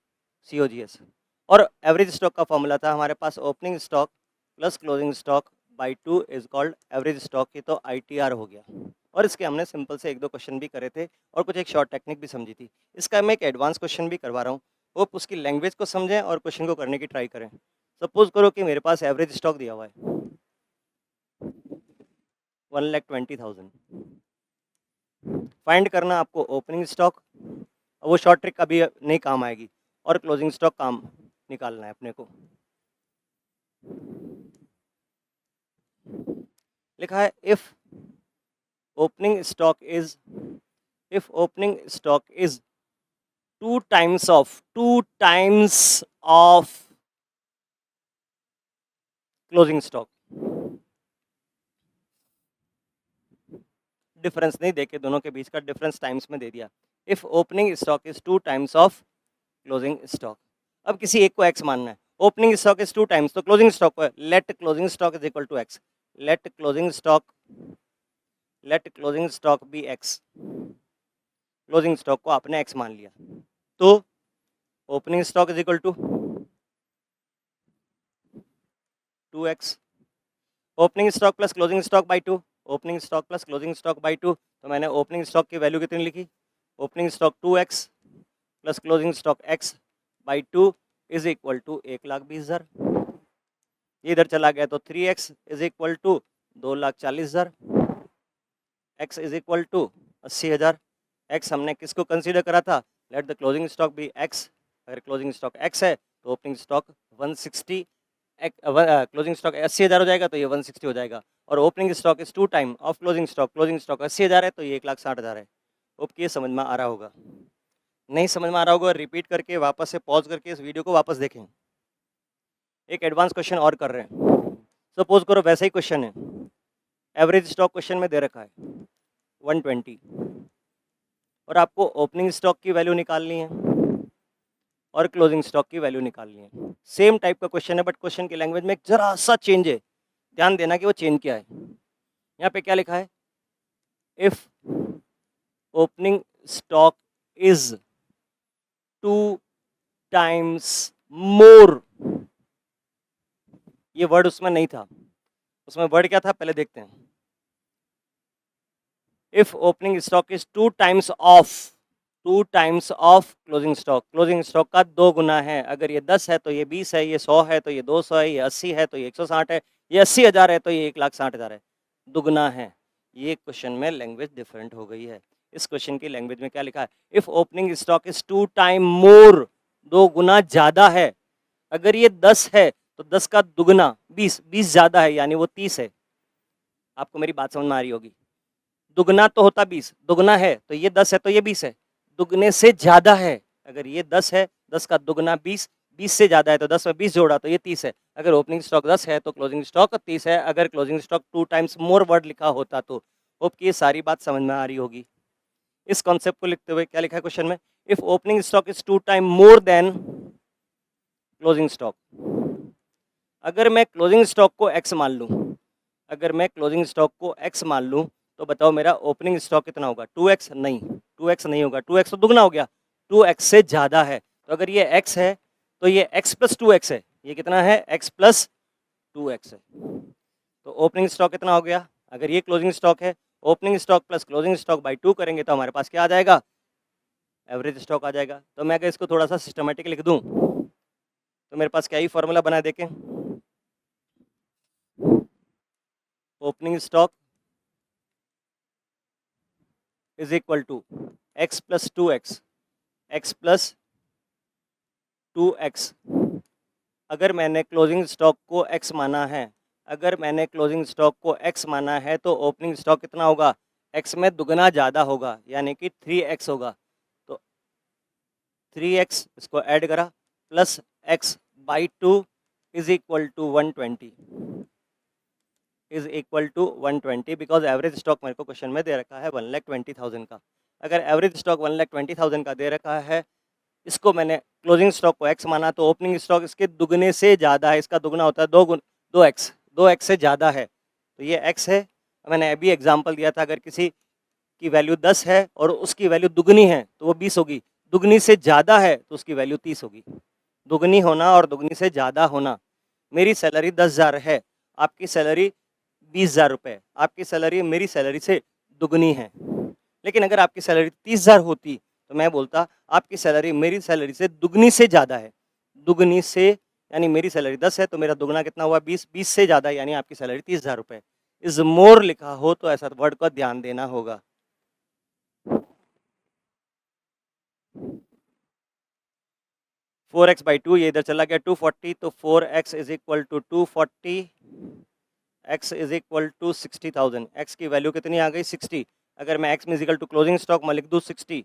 COGS। और एवरेज स्टॉक का फॉर्मूला था हमारे पास opening stock plus closing stock by 2 is called average stock की, तो ITR हो गया। और इसके हमने सिंपल से 1-2 क्वेश्चन भी करे थे और कुछ एक शॉर्ट टेक्निक भी समझी थी। इसका मैं एक एडवांस क्वेश्चन भी करवा रहा हूँ, होप उसकी लैंग्वेज को समझें और क्वेश्चन को करने की ट्राई करें। सपोज करो कि मेरे पास एवरेज स्टॉक दिया हुआ है 1,20,000। फाइंड करना आपको ओपनिंग स्टॉक, वो शॉर्ट ट्रिक अभी नहीं काम आएगी, और क्लोजिंग स्टॉक काम निकालना है अपने को। लिखा है if opening stock is 2 times of closing stock. Difference नहीं देके दोनों के बीच का डिफरेंस टाइम्स में दे दिया। If opening stock is 2 times of closing stock. अब किसी एक को एक्स मानना है, ओपनिंग स्टॉक इज 2 times, तो क्लोजिंग स्टॉक को let closing stock is equal to x. Let closing stock be x. Closing stock को आपने एक्स मान लिया, तो opening stock is equal to 2x। Opening stock plus closing stock by 2, opening stock plus closing stock by 2, तो मैंने opening stock की value कितनी लिखी, opening stock 2x plus closing stock x by 2 is equal to 1,20,000। ये इधर चला गया तो 3x is equal to 2,40,000, x is equal to 80,000। x हमने किसको कंसीडर करा था, let the closing stock be x। अगर क्लोजिंग स्टॉक x है तो ओपनिंग स्टॉक 160, क्लोजिंग स्टॉक 80,000 हो जाएगा तो ये 160 हो जाएगा। और opening stock is 2 time of closing stock, closing stock 80,000 है तो ये 1,60,000 है। होप कि ये समझ में आ रहा होगा। नहीं समझ में आ रहा होगा रिपीट करके वापस से पॉज करके इस वीडियो को वापस देखें। एक एडवांस क्वेश्चन और कर रहे हैं, सपोज करो वैसा ही क्वेश्चन है, एवरेज स्टॉक क्वेश्चन में दे रखा है 120 और आपको ओपनिंग स्टॉक की वैल्यू निकालनी है और क्लोजिंग स्टॉक की वैल्यू निकालनी है। सेम टाइप का क्वेश्चन है बट क्वेश्चन की लैंग्वेज में एक जरा सा चेंज है, ध्यान देना कि वो चेंज क्या है। यहाँ पे क्या लिखा है, if opening stock is 2 times more, ये वर्ड उसमें नहीं था, उसमें वर्ड क्या था पहले देखते हैं। If opening stock is 2 times of closing stock, closing stock का 2 गुना है। अगर ये 10 है तो ये 20 है, ये 100 है तो ये 200 है, ये 80 है तो ये 160 है, ये 80,000 है तो ये 1,60,000 है, दुगना है। ये क्वेश्चन में लैंग्वेज डिफरेंट हो गई है। इस क्वेश्चन की लैंग्वेज में क्या लिखा है, if opening stock is 2 time more, 2 गुना ज्यादा है। अगर ये 10 है तो 10 का दुगना 20, 20 ज्यादा है यानी वो 30 है। आपको मेरी बात समझ में आ रही होगी। दुगना तो होता 20, दुगना है तो ये 10 है तो ये 20 है, दुगने से ज्यादा है। अगर ये 10 है, 10 का दुगना 20, 20 से ज्यादा है तो 10 में 20 जोड़ा तो ये 30 है। अगर ओपनिंग स्टॉक 10 है तो क्लोजिंग स्टॉक 30 है। अगर closing stock 2 times more word लिखा होता तो। होप कि ये सारी बात समझ में आ रही होगी। इस कॉन्सेप्ट को लिखते हुए क्या लिखा है क्वेश्चन में, if opening stock is 2 time more than closing stock. अगर मैं क्लोजिंग स्टॉक को x मान लूं, अगर मैं क्लोजिंग स्टॉक को x मान लूं तो बताओ मेरा ओपनिंग स्टॉक कितना होगा, 2x नहीं, 2x नहीं होगा, 2x तो दुगना हो गया, 2x से ज़्यादा है। तो अगर ये x है तो ये x प्लस 2x है, ये कितना है x प्लस 2x है। तो ओपनिंग स्टॉक कितना हो गया, अगर ये क्लोजिंग स्टॉक है, opening stock plus closing stock by 2 करेंगे तो हमारे पास क्या आ जाएगा, एवरेज स्टॉक आ जाएगा। तो मैं अगर इसको थोड़ा सा सिस्टमेटिक लिख दूँ तो मेरे पास क्या ही फॉर्मूला बना देखें, opening stock is equal to x plus 2x, x plus 2x। अगर मैंने क्लोजिंग स्टॉक को x माना है, अगर मैंने क्लोजिंग स्टॉक को x माना है तो ओपनिंग स्टॉक कितना होगा, x में दुगना ज़्यादा होगा यानी कि 3x होगा। तो 3x इसको ऐड करा plus x by 2 is equal to 120, is equal to 120 because average stock मेरे को क्वेश्चन में दे रखा है 1,20,000 का। अगर एवरेज स्टॉक 1,20,000 का दे रखा है, इसको मैंने क्लोजिंग स्टॉक को x माना तो ओपनिंग स्टॉक इसके दुगने से ज़्यादा है, इसका दुगना होता है 2x से ज़्यादा है। तो ये x है। मैंने अभी एग्जांपल दिया था, अगर किसी की वैल्यू 10 है और उसकी वैल्यू दुगनी है तो वो 20 होगी, दुगनी से ज़्यादा है तो उसकी वैल्यू 30 होगी। दुगनी होना और दुगनी से ज़्यादा होना। मेरी सैलरी 10,000 है, आपकी सैलरी 20,000 रुपये, आपकी सैलरी मेरी सैलरी से दुगनी है। लेकिन अगर आपकी सैलरी 30,000 होती तो मैं बोलता आपकी सैलरी मेरी सैलरी से दुगनी से ज़्यादा है। दुगनी से यानी मेरी सैलरी 10 है तो मेरा दुगना कितना हुआ 20, 20 से ज़्यादा यानी आपकी सैलरी 30,000 रुपये। इज मोर लिखा हो तो ऐसा वर्ड का ध्यान देना होगा। फोर एक्स बाई 2, ये इधर चला गया 240, तो 4x is equal to 240, x is equal to 60,000। x की वैल्यू कितनी आ गई 60। अगर मैं x में इजिकल टू क्लोजिंग स्टॉक में लिख दूँ 60,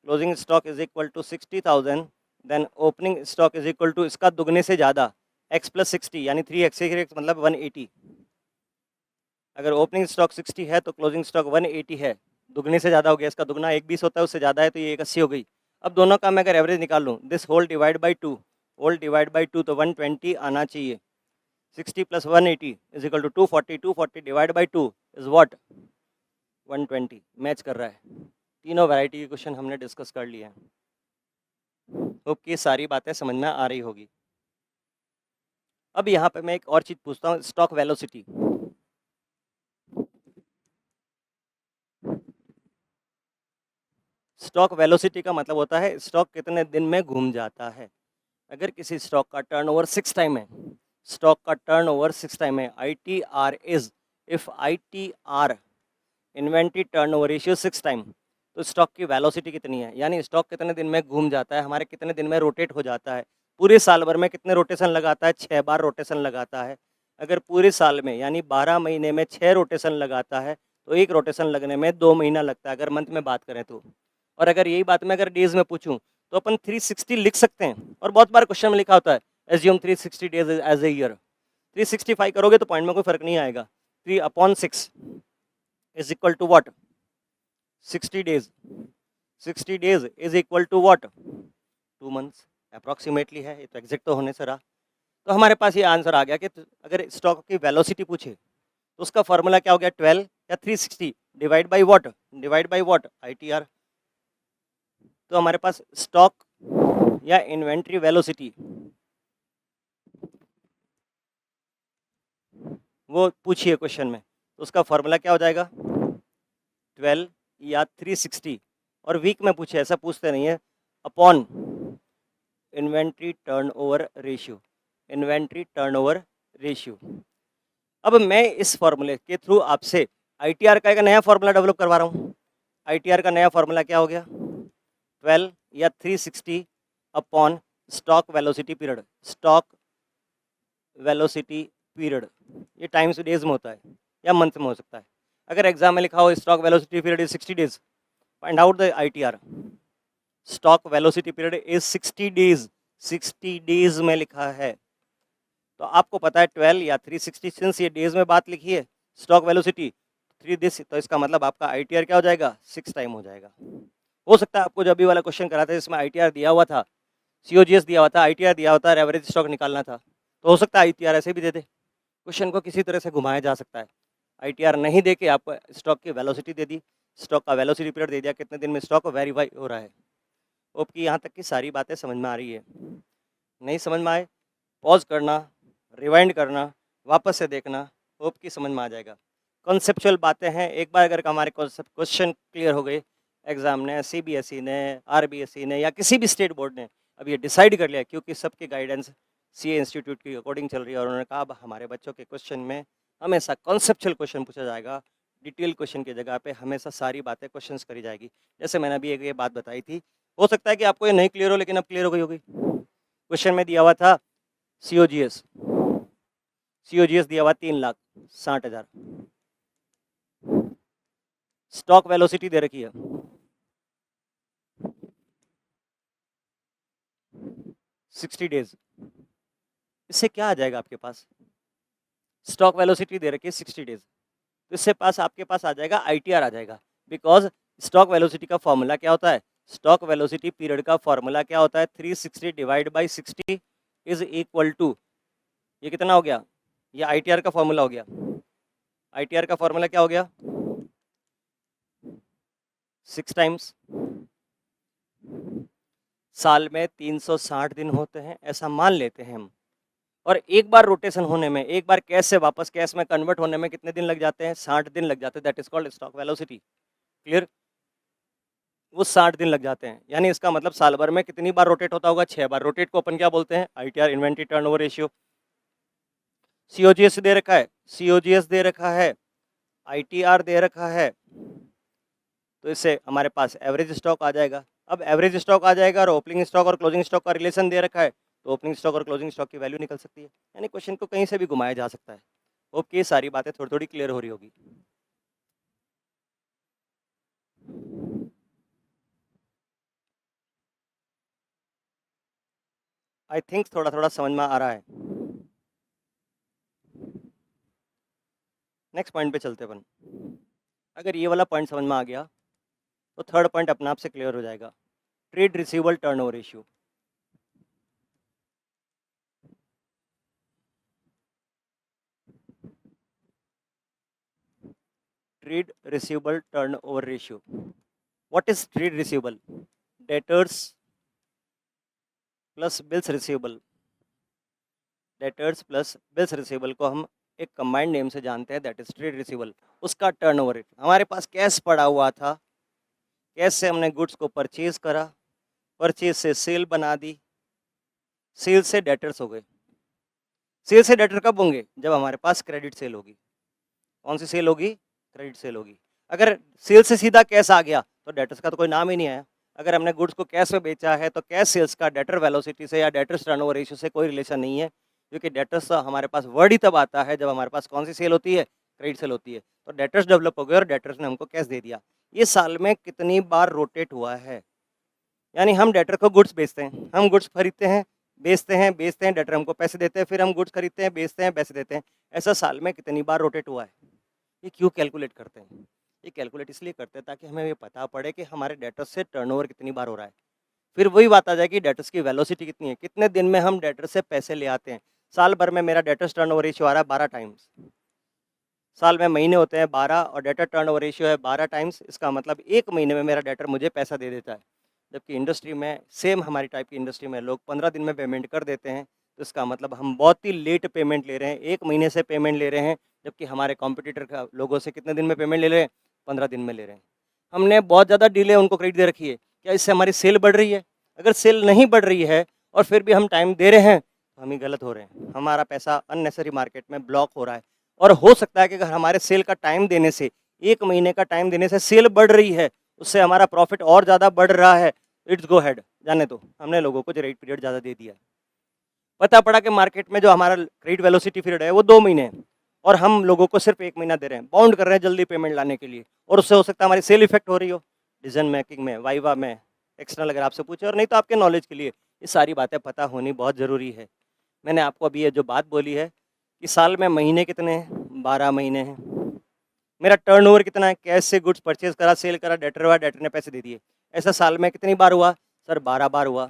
closing stock is equal to 60,000, then opening stock is equal to इसका दुगने से ज़्यादा x प्लस 60 यानी 3x मतलब 180। अगर ओपनिंग स्टॉक 60 है तो क्लोजिंग स्टॉक 180 है, दुगने से ज़्यादा हो गया, इसका दुगना 120 होता है, उससे ज़्यादा है तो ये 180 हो गई। अब दोनों का मैं अगर एवरेज निकाल लूँ, this whole divide by 2, whole divide by 2 तो 120 आना चाहिए। 60 plus 180 is equal to 240, 240 divide by 2 is what 120। Match कर रहा है। तीनों वैरायटी के क्वेश्चन हमने डिस्कस कर लिए हैं। होप कि सारी बातें समझ में आ रही होगी। अब यहाँ पे मैं एक और चीज़ पूछता हूँ, स्टॉक वेलोसिटी। स्टॉक वेलोसिटी का मतलब होता है स्टॉक कितने दिन में घूम जाता है। अगर किसी स्टॉक का टर्नओवर 6 टाइम है, स्टॉक का टर्नओवर 6 टाइम है, ITR is if ITR inventory turnover ratio 6 time, तो स्टॉक की वेलोसिटी कितनी है, यानी स्टॉक कितने दिन में घूम जाता है, हमारे कितने दिन में रोटेट हो जाता है। पूरे साल भर में कितने रोटेशन लगाता है, 6 बार रोटेशन लगाता है। अगर पूरे साल में यानी 12 महीने में 6 रोटेशन लगाता है तो एक रोटेशन लगने में 2 महीना लगता है, अगर मंथ में बात करें तो। और अगर यही बात मैं अगर डेज में पूछूं तो अपन 360 लिख सकते हैं, और बहुत बार क्वेश्चन में लिखा होता है assume 360 days as a year. 365 करोगे तो पॉइंट में कोई फर्क नहीं आएगा। 3/6 is equal to what, 60 days. 60 days is equal to what, 2 months approximately है, ये तो एग्जैक्ट तो होने से रहा। तो हमारे पास ये आंसर आ गया कि अगर स्टॉक की वेलोसिटी पूछे तो उसका फॉर्मूला क्या हो गया, 12 या 360 divide by what, divide by what, ITR। तो हमारे पास स्टॉक या इन्वेंट्री वेलोसिटी वो पूछिए क्वेश्चन में, तो उसका फॉर्मूला क्या हो जाएगा, 12 या 360, और वीक में पूछे ऐसा पूछते नहीं है, upon inventory turnover ratio, inventory turnover ratio. अब मैं इस फॉर्मूले के थ्रू आपसे ITR का एक नया फॉर्मूला डेवलप करवा रहा हूँ। ITR का नया फॉर्मूला क्या हो गया, 12 या 360 upon stock velocity period, stock velocity period. ये टाइम्स डेज में होता है या मंथ में हो सकता है। अगर एग्जाम में लिखा हो stock velocity period is 60 days, find out the ITR। Stock velocity period is 60 days, 60 days में लिखा है, तो आपको पता है 12 या 360, सिंस ये डेज में बात लिखी है, स्टॉक वेलोसिटी 3 दिस, तो इसका मतलब आपका ITR क्या हो जाएगा, 6 टाइम हो जाएगा। हो सकता है आपको जब भी वाला क्वेश्चन करा था जिसमें ITR दिया हुआ था, COGS दिया हुआ था, ITR दिया होता है, एवरेज स्टॉक निकालना था, तो हो सकता है ITR ऐसे भी दे दे। क्वेश्चन को किसी तरह से घुमाया जा सकता है। ITR नहीं दे के आपको स्टॉक की वेलोसिटी दे दी, स्टॉक का वेलोसिटी पीरियड दे दिया, कितने दिन में स्टॉक वेरीफाई हो रहा है। होप कि यहाँ तक की सारी बातें समझ में आ रही है। नहीं समझ में आए पॉज करना, रिवाइंड करना, वापस से देखना, होप कि समझ में आ जाएगा। कॉन्सेप्चुअल बातें हैं, एक बार अगर हमारे क्वेश्चन क्लियर हो गए, एग्जाम ने, CBSE ने, RBSE ने या किसी भी स्टेट बोर्ड ने अब ये डिसाइड कर लिया, क्योंकि सबकी गाइडेंस CA इंस्टीट्यूट की अकॉर्डिंग चल रही है, और उन्होंने कहा अब हमारे बच्चों के क्वेश्चन में हमेशा कॉन्सेप्चुअल क्वेश्चन पूछा जाएगा, डिटेल क्वेश्चन की जगह पे हमेशा सारी बातें क्वेश्चंस करी जाएगी। जैसे मैंने अभी एक ये बात बताई थी, हो सकता है कि आपको ये नहीं क्लियर हो, लेकिन अब क्लियर हो गई होगी। क्वेश्चन में दिया हुआ था COGS, COGS दिया हुआ 3,60,000, स्टॉक वेलोसिटी दे रखी है 60 डेज। इससे क्या आ जाएगा आपके पास, स्टॉक वेलोसिटी दे रखी है 60 डेज, तो इससे पास आपके पास आ जाएगा ITR आ जाएगा। बिकॉज स्टॉक वेलोसिटी का फॉर्मूला क्या होता है, स्टॉक वेलोसिटी पीरियड का फॉर्मूला क्या होता है, 360 divide by 60 is equal to, ये कितना हो गया, ये ITR का फॉर्मूला हो गया। ITR का फॉर्मूला क्या हो गया, 6 टाइम्स। साल में 360 दिन होते हैं ऐसा मान लेते हैं हम, और एक बार रोटेशन होने में, एक बार कैश से वापस कैश में कन्वर्ट होने में कितने दिन लग जाते हैं, 60 दिन लग जाते हैं। That is called stock velocity. Clear, वो 60 दिन लग जाते हैं, यानी इसका मतलब साल भर में कितनी बार रोटेट होता होगा, 6 बार। रोटेट को अपन क्या बोलते हैं, ITR, inventory turnover ratio. COGS दे रखा है, COGS दे रखा है, ITR दे रखा है, तो इससे हमारे पास एवरेज स्टॉक आ जाएगा। अब एवरेज स्टॉक आ जाएगा और ओपनिंग स्टॉक और क्लोजिंग स्टॉक का रिलेशन दे रखा है, तो ओपनिंग स्टॉक और क्लोजिंग स्टॉक की वैल्यू निकल सकती है। यानी क्वेश्चन को कहीं से भी घुमाया जा सकता है। होप कि ये सारी बातें थोड़ी थोड़ी क्लियर हो रही होगी। आई थिंक थोड़ा थोड़ा समझ में आ रहा है। नेक्स्ट पॉइंट पे चलते अपन। अगर ये वाला पॉइंट समझ में आ गया तो थर्ड पॉइंट अपने आप से क्लियर हो जाएगा, trade receivable turnover ratio. Trade receivable turnover ratio, what is trade receivable, debtors plus bills receivable. Debtors plus bills receivable को हम एक कंबाइंड नेम से जानते हैं, दैट इज ट्रेड रिसीवेबल। उसका टर्नओवर रेट, हमारे पास कैश पड़ा हुआ था कैश से हमने गुड्स को परचेज करा, परचेज से सेल बना दी, सेल से डेटर्स हो गए। सेल से डेटर कब होंगे? जब हमारे पास क्रेडिट सेल होगी। कौन सी सेल होगी? क्रेडिट सेल होगी। अगर सेल से सीधा कैश आ गया तो डेटर्स का तो कोई नाम ही नहीं आया। अगर हमने गुड्स को कैश में बेचा है तो कैश सेल्स का डेटर वेलोसिटी से या डेटर्स टर्नओवर रेशियो से कोई रिलेशन नहीं है, क्योंकि डेटर्स हमारे पास वर्ड ही तब आता है जब हमारे पास कौन सी सेल होती है? क्रेडिट सेल होती है। तो डेटर्स डेवलप हो गए और डेटर्स ने हमको कैश दे दिया। ये साल में कितनी बार रोटेट हुआ है? यानी हम डेटर को गुड्स बेचते हैं, हम गुड्स खरीदते हैं, बेचते हैं, डेटर हमको पैसे देते हैं, फिर हम गुड्स खरीदते हैं, बेचते हैं, पैसे देते हैं। ऐसा साल में कितनी बार रोटेट हुआ है? ये क्यों कैलकुलेट करते हैं? ये कैलकुलेट इसलिए करते हैं ताकि हमें ये पता पड़े कि हमारे डेटर्स से टर्नओवर कितनी बार हो रहा है। फिर वही बात आ जाएगी डेटर्स की वेलोसिटी कितनी है, कितने दिन में हम डेटर से पैसे ले आते हैं। साल भर में मेरा डेटर्स टर्नओवर रेशियो आ रहा है 12 टाइम्स। साल में महीने होते हैं 12 और डेटर टर्नओवर रेशियो है 12 टाइम्स। इसका मतलब 1 महीने में मेरा डेटर मुझे पैसा दे देता है। जबकि इंडस्ट्री में, सेम हमारी टाइप की इंडस्ट्री में लोग 15 दिन में पेमेंट कर देते हैं। तो इसका मतलब हम बहुत ही लेट पेमेंट ले रहे हैं, 1 महीने से पेमेंट ले रहे हैं, जबकि हमारे कॉम्पिटिटर का लोगों से कितने दिन में पेमेंट ले रहे हैं? 15 दिन में ले रहे हैं। हमने बहुत ज़्यादा डिले उनको क्रेडिट दे रखी है। क्या इससे हमारी सेल बढ़ रही है? अगर सेल नहीं बढ़ रही है और फिर भी हम टाइम दे रहे हैं तो हम ही गलत हो रहे हैं। हमारा पैसा अननेसेसरी मार्केट में ब्लॉक हो रहा है। और हो सकता है कि अगर हमारे सेल का टाइम देने से, 1 महीने का टाइम देने से सेल बढ़ रही है, उससे हमारा प्रॉफिट और ज़्यादा बढ़ रहा है, इट्स गो हेड, जाने दो, हमने लोगों को क्रेडिट पीरियड ज़्यादा दे दिया। पता पड़ा कि मार्केट में जो हमारा क्रेडिट वेलोसिटी पीरियड है वो 2 महीने है और हम लोगों को सिर्फ 1 महीना दे रहे हैं, बाउंड कर रहे हैं जल्दी पेमेंट लाने के लिए, और उससे हो सकता है हमारी सेल इफेक्ट हो रही हो, डिसीजन मेकिंग में, वाइवा में, एक्सटर्नल अगर आपसे पूछे, और नहीं तो आपके नॉलेज के लिए ये सारी बातें पता होनी बहुत ज़रूरी है। मैंने आपको अभी ये जो बात बोली है कि साल में महीने कितने हैं? 12 महीने हैं। मेरा टर्नओवर कितना है? कैश से गुड्स परचेज करा, सेल करा, डेटर हुआ, डेटर ने पैसे दे दिए। ऐसा साल में कितनी बार हुआ? सर 12 बार हुआ।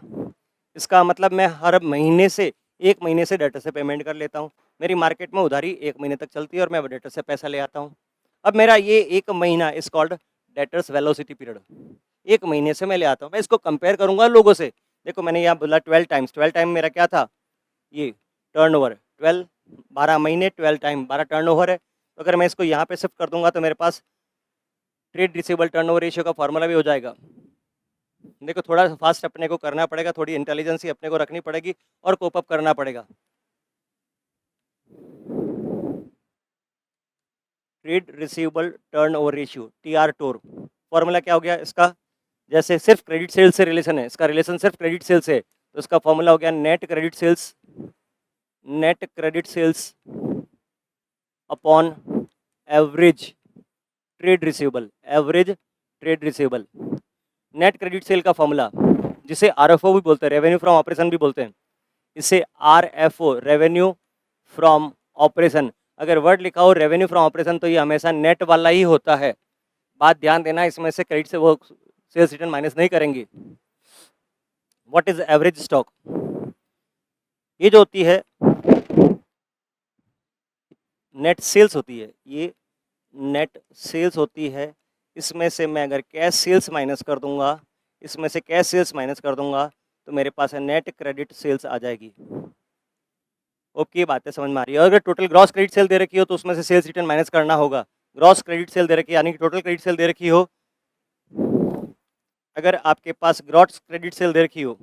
इसका मतलब मैं हर महीने से, 1 महीने से डेटर से पेमेंट कर लेता हूँ। मेरी मार्केट में उधारी 1 महीने तक चलती है और मैं डेटर से पैसा ले आता हूँ। अब मेरा ये 1 महीना is called debtors velocity period. 1 महीने से मैं ले आता हूँ। मैं इसको कंपेयर करूँगा लोगों से। देखो मैंने यहाँ बोला 12 टाइम्स, 12 टाइम मेरा क्या था? ये टर्नओवर 12, 12 महीने 12 टाइम 12 टर्नओवर है। तो अगर मैं इसको यहाँ पे शिफ्ट कर दूंगा तो मेरे पास ट्रेड रिसीवेबल टर्नओवर रेशियो का फॉर्मूला भी हो जाएगा। देखो थोड़ा फास्ट अपने को करना पड़ेगा, थोड़ी इंटेलिजेंसी अपने को रखनी पड़ेगी और कोप अप करना पड़ेगा। Trade receivable turnover ratio, TR टोर, फॉर्मूला क्या हो गया इसका? जैसे सिर्फ क्रेडिट सेल्स से रिलेशन है, इसका रिलेशन सिर्फ क्रेडिट सेल्स है, तो इसका फॉर्मूला हो गया net credit sales, net credit sales upon average trade receivable, average trade receivable. Net credit sale का फॉर्मूला, जिसे RFO भी बोलते हैं, रेवेन्यू फ्रॉम ऑपरेशन भी बोलते हैं, इसे RFO, रेवेन्यू फ्रॉम ऑपरेशन। अगर वर्ड लिखा हो रेवेन्यू फ्रॉम ऑपरेशन तो ये हमेशा नेट वाला ही होता है। बात ध्यान देना, इसमें से क्रेडिट से वो सेल्स रिटर्न माइनस नहीं करेंगे। What is average stock? ये जो होती है नेट सेल्स होती है, ये नेट सेल्स होती है। इसमें से मैं अगर कैश सेल्स माइनस कर दूंगा, इसमें से कैश सेल्स माइनस कर दूंगा तो मेरे पास है नेट क्रेडिट सेल्स आ जाएगी। ओके, बातें समझ में आ रही है? अगर टोटल ग्रॉस क्रेडिट सेल दे रखी हो तो उसमें से सेल्स रिटर्न माइनस करना होगा। ग्रॉस क्रेडिट सेल दे रखी है यानी कि टोटल क्रेडिट सेल दे रखी हो, अगर आपके पास ग्रॉस क्रेडिट सेल दे रखी हो,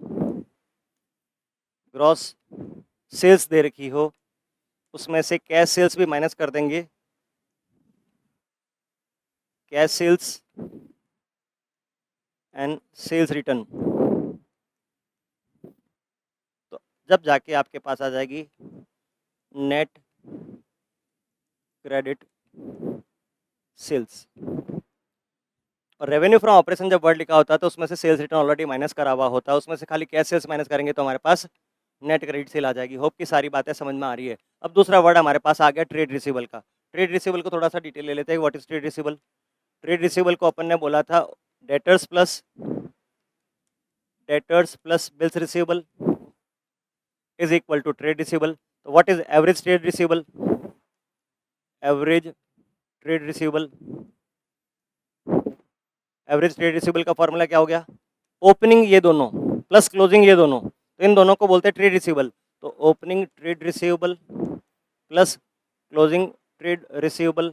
ग्रॉस सेल्स दे रखी हो, उसमें से कैश सेल्स भी माइनस कर देंगे, cash sales and sales return, तो जब जाके आपके पास आ जाएगी नेट क्रेडिट सेल्स। और रेवेन्यू फ्रॉम ऑपरेशन जब वर्ड लिखा होता है तो उसमें से सेल्स रिटर्न ऑलरेडी माइनस करा हुआ होता है, उसमें से खाली कैश सेल्स माइनस करेंगे तो हमारे पास नेट क्रेडिट सेल आ जाएगी। होप की सारी बातें समझ में आ रही है। अब दूसरा वर्ड हमारे पास आ गया ट्रेड रिसीवेबल का। ट्रेड रिसीवेबल को थोड़ा सा डिटेल ले लेते हैं। What is trade receivable? Trade receivable को अपन ने बोला था debtors plus bills receivable is equal to trade receivable. तो what is average trade receivable? Average trade receivable, average trade receivable का फॉर्मूला क्या हो गया? ओपनिंग ये दोनों प्लस क्लोजिंग ये दोनों, तो इन दोनों को बोलते हैं ट्रेड रिसीवेबल। तो opening trade receivable plus closing trade receivable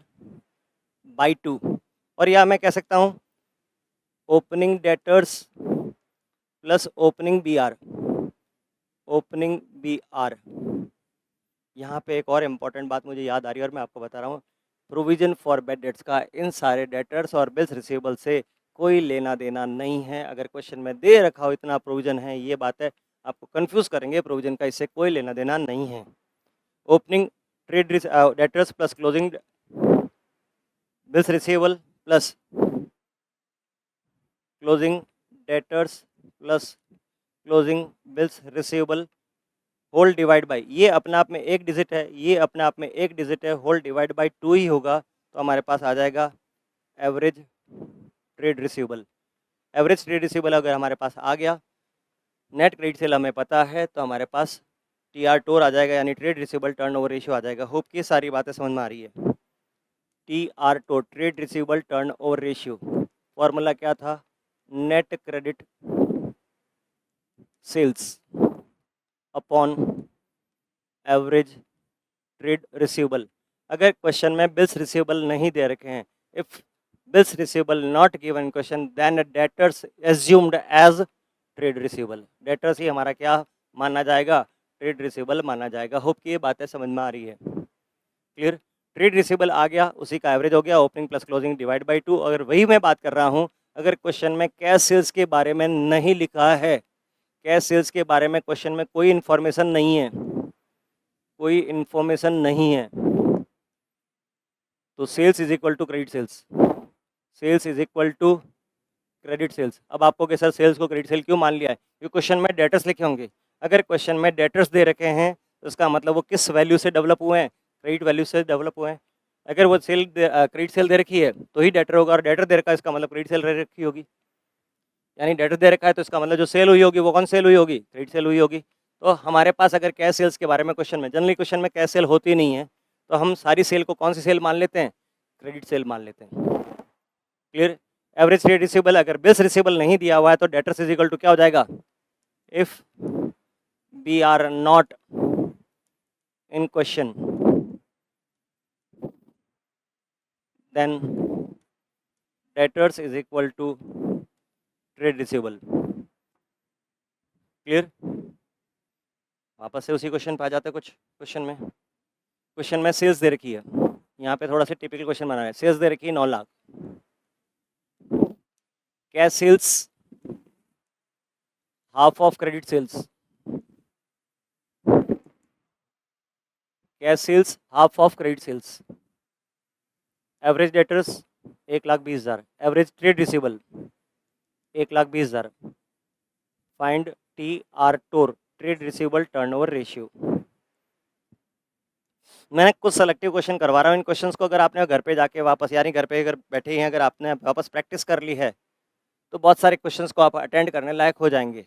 by 2। और या मैं कह सकता हूँ opening debtors plus opening B R, opening B R. यहाँ पे एक और इम्पॉर्टेंट बात मुझे याद आ रही है और मैं आपको बता रहा हूँ, प्रोविजन फॉर बैड डेट्स का इन सारे डेटर्स और बिल्स रिसीवेबल से कोई लेना देना नहीं है। अगर क्वेश्चन में दे रखा हो इतना प्रोविजन है, ये बात है, आपको कंफ्यूज करेंगे, प्रोविजन का इससे कोई लेना देना नहीं है। Opening trade debtors plus closing bills receivable plus closing debtors plus closing bills receivable whole divide by, ये अपने आप में एक डिजिट है, ये अपने आप में एक डिजिट है, होल डिवाइड बाई 2 ही होगा, तो हमारे पास आ जाएगा average trade receivable. Average trade receivable अगर हमारे पास आ गया, नेट क्रेडिट सेल हमें पता है, तो हमारे पास टी आर टोर आ जाएगा, यानी ट्रेड रिसीवेबल टर्नओवर रेशियो आ जाएगा। होप की सारी बातें समझ में आ रही है। टी आर टोर trade receivable turnover ratio, formula क्या था, net credit sales upon average trade receivable. अगर क्वेश्चन में बिल्स रिसीवेबल नहीं दे रखे हैं, if bills receivable not given question, then debtors assumed as trade receivable, debtors ही हमारा क्या माना जाएगा, ट्रेड रिसीवेबल माना जाएगा। होप कि ये बातें समझ में आ रही है, क्लियर। ट्रेड रिसीवेबल आ गया, उसी का एवरेज हो गया, opening plus closing divide by 2। अगर वही मैं बात कर रहा हूँ, अगर क्वेश्चन में कैश सेल्स के बारे में नहीं लिखा है, कैश सेल्स के बारे में क्वेश्चन में कोई इन्फॉर्मेशन नहीं है, कोई इन्फॉर्मेशन नहीं है, तो sales is equal to credit sales, sales is equal to credit sales. अब आपको कि सर सेल्स को क्रेडिट सेल क्यों मान लिया है, ये क्वेश्चन में डेटर्स लिखे होंगे। अगर क्वेश्चन में डेटर्स दे रखे हैं, तो इसका मतलब वो किस वैल्यू से डेवलप हुए हैं, क्रेडिट वैल्यू से डेवलप हुए हैं। अगर वो सेल क्रेडिट सेल दे रखी है तो ही डेटर होगा, और डेटर दे रखा है इसका मतलब क्रेडिट सेल रह रखी होगी, यानी डेटर दे रखा है तो इसका मतलब जो सेल हुई होगी वो कौन सेल हुई होगी, क्रेडिट सेल हुई होगी। तो हमारे पास अगर कैश सेल्स के बारे में क्वेश्चन में, जनरली क्वेश्चन में कैश सेल होती नहीं है, तो हम सारी सेल को कौन सी सेल मान लेते हैं, क्रेडिट सेल मान लेते हैं, क्लियर। एवरेज ट्रेड रिसीवेबल, अगर बिल्स रिसीवेबल नहीं दिया हुआ है तो डेटर्स इज इक्वल टू क्या हो जाएगा, if B R not in question then debtors is equal to trade receivable, clear. वापस से उसी क्वेश्चन पे आ जाते हैं। कुछ क्वेश्चन में सेल्स दे रखी है, यहाँ पे थोड़ा सा टिपिकल क्वेश्चन बना है, सेल्स दे रखी है 9 lakh, cash sales half of credit sales, cash sales half of credit sales, average debtors 1,20,000, average trade receivable 1,20,000, find T R tour trade receivable turnover ratio. मैंने कुछ सेलेक्टिव क्वेश्चन करवा रहा हूँ, इन क्वेश्चंस को अगर आपने घर पे जाके वापस, यानी घर पे अगर बैठे ही हैं, अगर आपने वापस प्रैक्टिस कर ली है, तो बहुत सारे क्वेश्चंस को आप अटेंड करने लायक हो जाएंगे।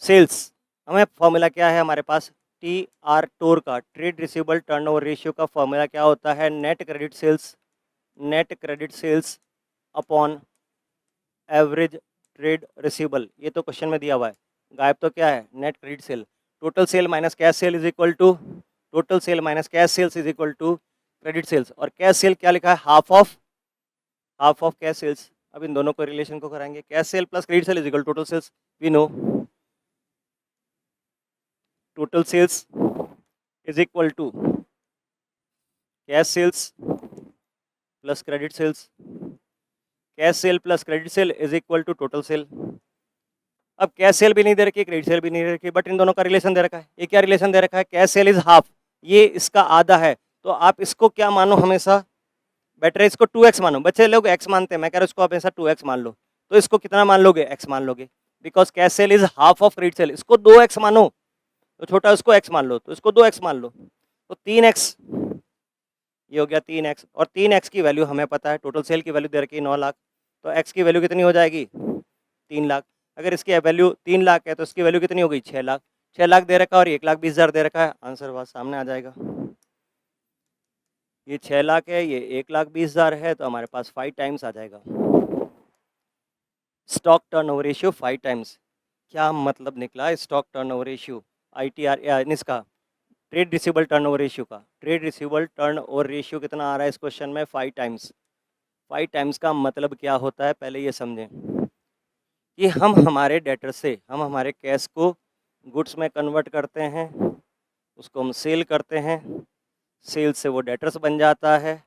सेल्स, हमें फॉर्मूला क्या है हमारे पास, टी आर टोर का ट्रेड रिसीवेबल टर्नओवर रेशियो का फॉर्मूला क्या होता है, net credit sales upon average trade receivable. ये तो क्वेश्चन में दिया हुआ है, गायब तो क्या है, net credit sale. Total sale minus cash sale is equal to, total sale minus cash sales is equal to credit sales, और कैश सेल क्या लिखा है, हाफ ऑफ कैश सेल्स। अब इन दोनों को रिलेशन को कराएंगे, cash sale plus credit sale is equal total sales, we know total sales is equal to cash sales plus credit sales, cash sale plus credit sale is equal to total sale. अब cash sale भी नहीं दे रखी, credit sale भी नहीं दे रखी, but in दोनों का relation दे रखा है। ये क्या रिलेशन दे रखा है, कैश सेल इज हाफ, ये इसका आधा है, तो आप इसको क्या मानो, हमेशा बेटर है इसको 2x मानो। बच्चे लोग x मानते हैं, मैं कह रहा हूँ इसको आप ऐसा 2x मान लो, तो इसको कितना मान लोगे, x मान लोगे, because cash sale is half of credit sale. इसको 2x मानो, तो छोटा इसको x मान लो, तो इसको 2x मान लो, तो 3x, ये हो गया 3x, और 3x की वैल्यू हमें पता है, टोटल सेल की वैल्यू दे रखी है 9 लाख, तो x की वैल्यू कितनी हो जाएगी, 3 लाख। अगर इसकी वैल्यू 3 लाख है तो इसकी वैल्यू कितनी हो गई, 6 लाख। 6 लाख दे रखा है और 1,20,000 दे रखा है, आंसर बात सामने आ जाएगा। ये 6 लाख है, ये 1,20,000 है, तो हमारे पास 5 टाइम्स आ जाएगा। स्टॉक टर्नओवर रेशियो 5 टाइम्स, क्या मतलब निकला स्टॉक टर्नओवर रेशियो, ITR इसका ट्रेड रिसीवेबल टर्नओवर रेशियो का, ट्रेड रिसीवेबल टर्नओवर रेशियो कितना आ रहा है इस क्वेश्चन में, 5 टाइम्स। 5 टाइम्स का मतलब क्या होता है, पहले ये समझें कि हम हमारे डेटर से हम हमारे कैश को गुड्स में कन्वर्ट करते हैं, उसको हम सेल करते हैं, सेल से वो डेटर्स बन जाता है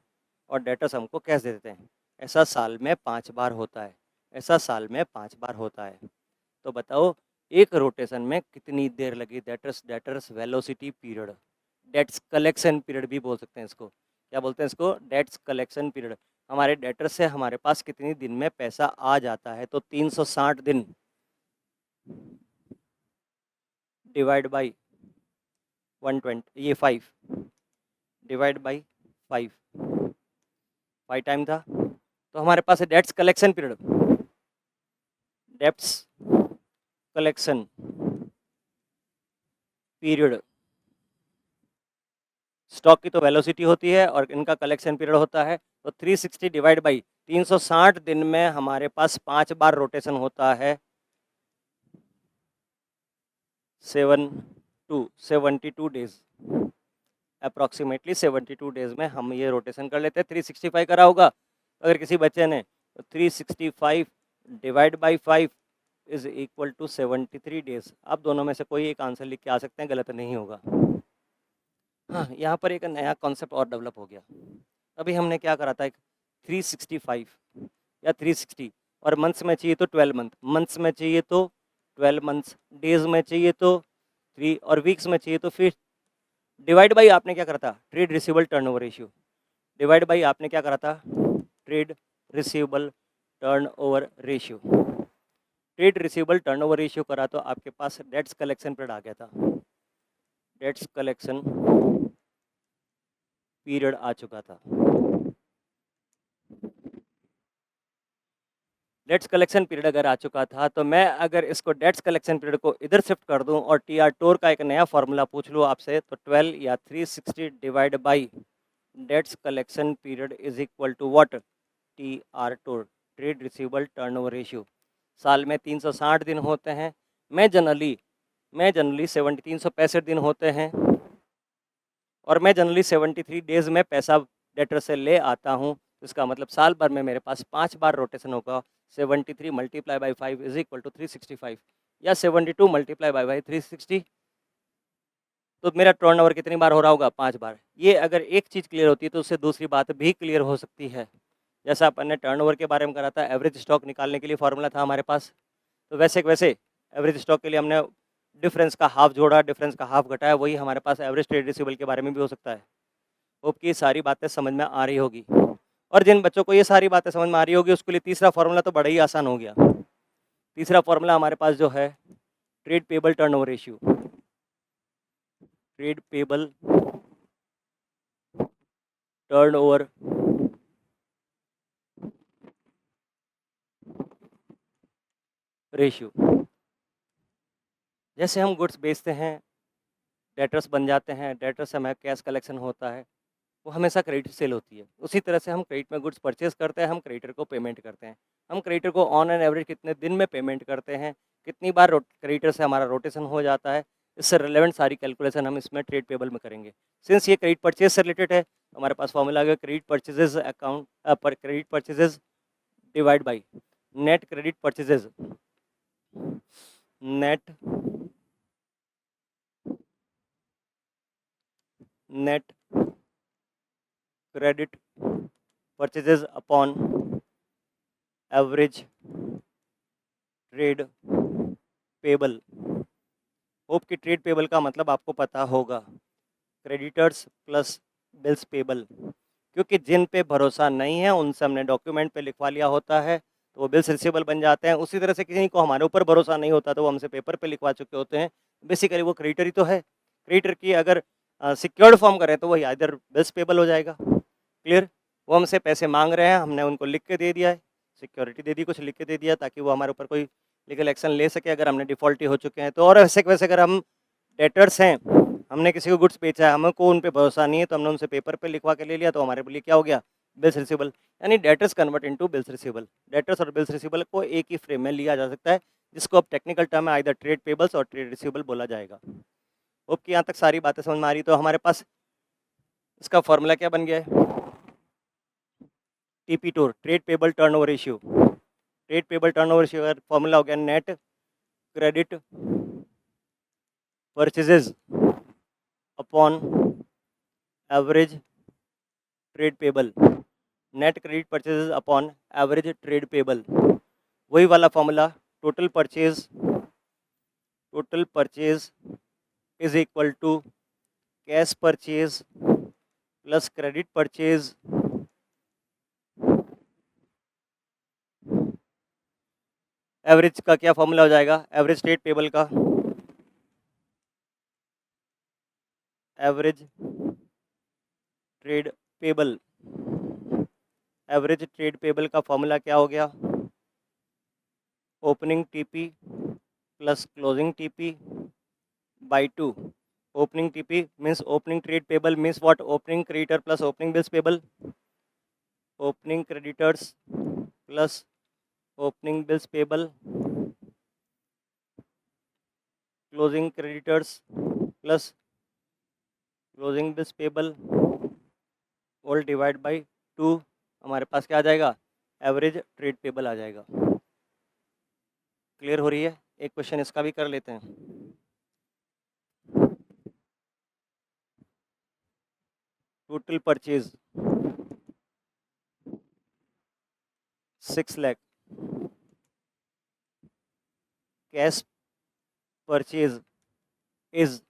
और डेटर्स हमको कैश दे देते हैं। ऐसा साल में 5 बार होता है, ऐसा साल में 5 बार होता है। तो बताओ एक रोटेशन में कितनी देर लगी? Debtors debtors velocity period, debts collection period भी बोल सकते हैं इसको। क्या बोलते हैं इसको? Debts collection period. हमारे डेटर से हमारे पास कितनी दिन में पैसा आ जाता है? तो 360 दिन डिवाइड बाई 120, ये 5 डिवाइड बाई 5, 5 टाइम था। तो हमारे पास है debts collection period, debts collection period. Stock की तो वेलोसिटी होती है और इनका कलेक्शन पीरियड होता है। तो 360 डिवाइड बाई 360 दिन में हमारे पास 5 बार रोटेशन होता है। 72 डेज, अप्रॉक्सीमेटली 72 डेज में हम ये रोटेशन कर लेते हैं। 365 करा होगा अगर किसी बच्चे ने, तो 365 divide by 5 is equal to 73 days. आप दोनों में से कोई एक आंसर लिख के आ सकते हैं, गलत नहीं होगा। हाँ, यहाँ पर एक नया कॉन्सेप्ट और डेवलप हो गया। अभी हमने क्या करा था, एक 365 या 360, और मंथ्स में चाहिए तो 12 मंथ, मंथ्स में चाहिए तो 12 मंथ्स, डेज में चाहिए तो 3, और वीक्स में चाहिए तो फिर डिवाइड बाई आपने क्या करा था? Trade receivable turnover ratio. Divide by आपने क्या करा था? Trade receivable turnover ratio. Trade receivable turnover ratio करा तो आपके पास डेट्स कलेक्शन पीरियड आ गया था, डेट्स कलेक्शन पीरियड आ चुका था। डेट्स कलेक्शन पीरियड अगर आ चुका था, तो मैं अगर इसको डेट्स कलेक्शन पीरियड को इधर शिफ्ट कर दूं और टी आर टोर का एक नया फॉर्मूला पूछ लूँ आपसे, तो 12 या 360 divide by debts collection period is equal to what? T R tour, trade receivable turnover ratio. साल में 360 दिन होते हैं। मैं जनरली 365 दिन होते हैं, और मैं जनरली 73 डेज में पैसा डेटर से ले आता हूँ। इसका मतलब साल भर में मेरे पास 5 बार रोटेशन होगा। 73 multiply by 5 is equal to 365, या 72 मल्टीप्लाई बाई 360। तो मेरा टर्नओवर कितनी बार हो रहा होगा? 5 बार। ये अगर एक चीज़ क्लियर होती है तो उससे दूसरी बात भी क्लियर हो सकती है। जैसा अपन ने टर्नओवर के बारे में करा था, एवरेज स्टॉक निकालने के लिए फॉर्मूला था हमारे पास, तो वैसे वैसे एवरेज स्टॉक के लिए हमने डिफरेंस का हाफ जोड़ा, डिफरेंस का हाफ घटाया, वही हमारे पास एवरेज ट्रेड रिसीवेबल के बारे में भी हो सकता है। होप कि ये सारी बातें समझ में आ रही होगी, और जिन बच्चों को ये सारी बातें समझ में आ रही होगी उसके लिए तीसरा फॉर्मूला तो बड़ा ही आसान हो गया। तीसरा फॉर्मूला हमारे पास जो है, trade payable turnover ratio, trade payable turnover ratio. जैसे हम गुड्स बेचते हैं, डेटर्स बन जाते हैं, डेटर से हमें कैश कलेक्शन होता है, वो हमेशा क्रेडिट सेल होती है। उसी तरह से हम क्रेडिट में गुड्स परचेज करते हैं, हम क्रेडिटर को पेमेंट करते हैं। हम क्रेडिटर को ऑन एन एवरेज कितने दिन में पेमेंट करते हैं, कितनी बार क्रेडिटर से हमारा रोटेशन हो जाता है, इससे रिलेवेंट सारी कैलकुलेशन हम इसमें ट्रेड पेबल में करेंगे। सिंस ये क्रेडिट परचेज से रिलेटेड है, हमारे पास फॉर्मूला आ गया, क्रेडिट परचेजेज अकाउंट पर credit purchases divide by net credit purchases, net net credit purchases upon average trade payable. Hope कि ट्रेड पेबल का मतलब आपको पता होगा, क्रेडिटर्स प्लस बिल्स पेबल, क्योंकि जिन पे भरोसा नहीं है उनसे हमने डॉक्यूमेंट पे लिखवा लिया होता है तो वो बिल्स रिसीवेबल बन जाते हैं। उसी तरह से किसी को हमारे ऊपर भरोसा नहीं होता तो वो हमसे पेपर पे लिखवा चुके होते हैं, बेसिकली वो क्रेडिटर ही तो है। क्रेडिटर की अगर सिक्योर्ड फॉर्म करें तो वही इधर बिल्स पेबल हो जाएगा। क्लियर? वो हमसे पैसे मांग रहे हैं, हमने उनको लिख के दे दिया है, सिक्योरिटी दे दी, कुछ लिख के दे दिया ताकि वो हमारे ऊपर कोई लीगल एक्शन ले सके अगर हमने डिफ़ॉल्टी हो चुके हैं तो। और वैसे वैसे अगर हम डेटर्स हैं, हमने किसी को गुड्स बेचा है, हमको उन पे भरोसा नहीं है तो हमने उनसे पेपर पे लिखवा के ले लिया, तो हमारे लिए क्या हो गया? Bills receivable. यानी debtors convert into bills receivable. Debtors और बिल्स रिसीवेबल को एक ही फ्रेम में लिया जा सकता है, जिसको अब टेक्निकल टर्म में आइदर ट्रेड पेबल्स और ट्रेड रिसीवेबल बोला जाएगा। होप कि यहाँ तक सारी बातें समझ में आ रही। तो हमारे पास इसका फॉर्मूला क्या बन गया है? टीपी टोर, trade payable turnover ratio. Trade payable turnover ratio का फॉर्मूला हो गया net credit purchases upon average trade payable. Net credit purchases upon average trade payable, वही वाला formula. Total purchase is equal to cash purchase plus credit purchase average का क्या formula हो जाएगा, average trade payable का, average trade payable, average trade payable का formula क्या हो गया, opening TP plus closing TP by 2। Opening TP means opening trade payable means what, opening creditor plus opening bills payable, opening creditors plus opening bills payable, closing creditors plus closing bills payable, all divide by 2। हमारे पास क्या आ जाएगा, average trade payable आ जाएगा। Clear हो रही है? एक question इसका भी कर लेते हैं। Total purchase 6 lakh, cash purchase is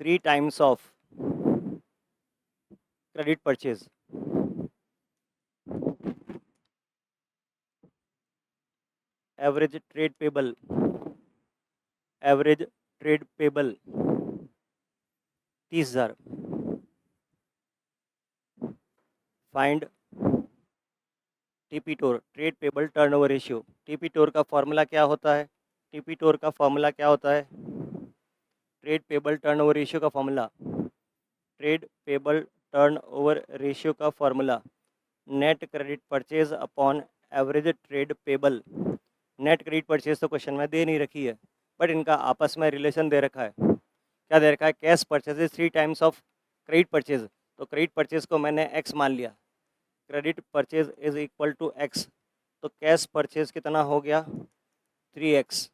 3 times of credit purchase. Average trade payable 30,000। Find TP tour, trade payable turnover ratio. TP tor का फॉर्मूला क्या होता है, टीपी टोर का फॉर्मूला क्या होता है, ट्रेड पेबल टर्नओवर रेशियो का formula, trade payable turnover ratio का formula net credit purchase upon average trade payable. Net credit purchase तो क्वेश्चन में दे नहीं रखी है, बट इनका आपस में रिलेशन दे रखा है। क्या दे रखा है, cash purchase 3 times of credit purchase. तो क्रेडिट परचेज को मैंने एक्स मान लिया, credit purchase is equal to x, तो कैश परचेज कितना हो गया 3x,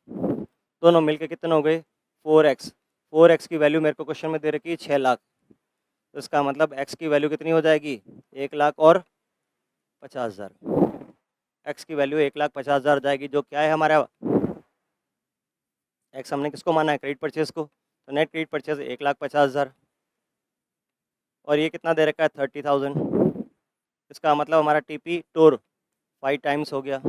दोनों मिलके कितने हो गए 4x। 4x की वैल्यू मेरे को क्वेश्चन में दे रखी है 6 लाख, तो इसका मतलब x की वैल्यू कितनी हो जाएगी 1,50,000। x की वैल्यू 1,50,000 जाएगी, जो क्या है हमारा x हमने किसको माना है, क्रेडिट परचेज को। तो नेट क्रेडिट परचेज 1,50,000 और ये कितना दे रखा है 30,000। इसका मतलब हमारा टीपी टोर 5 टाइम्स हो गया।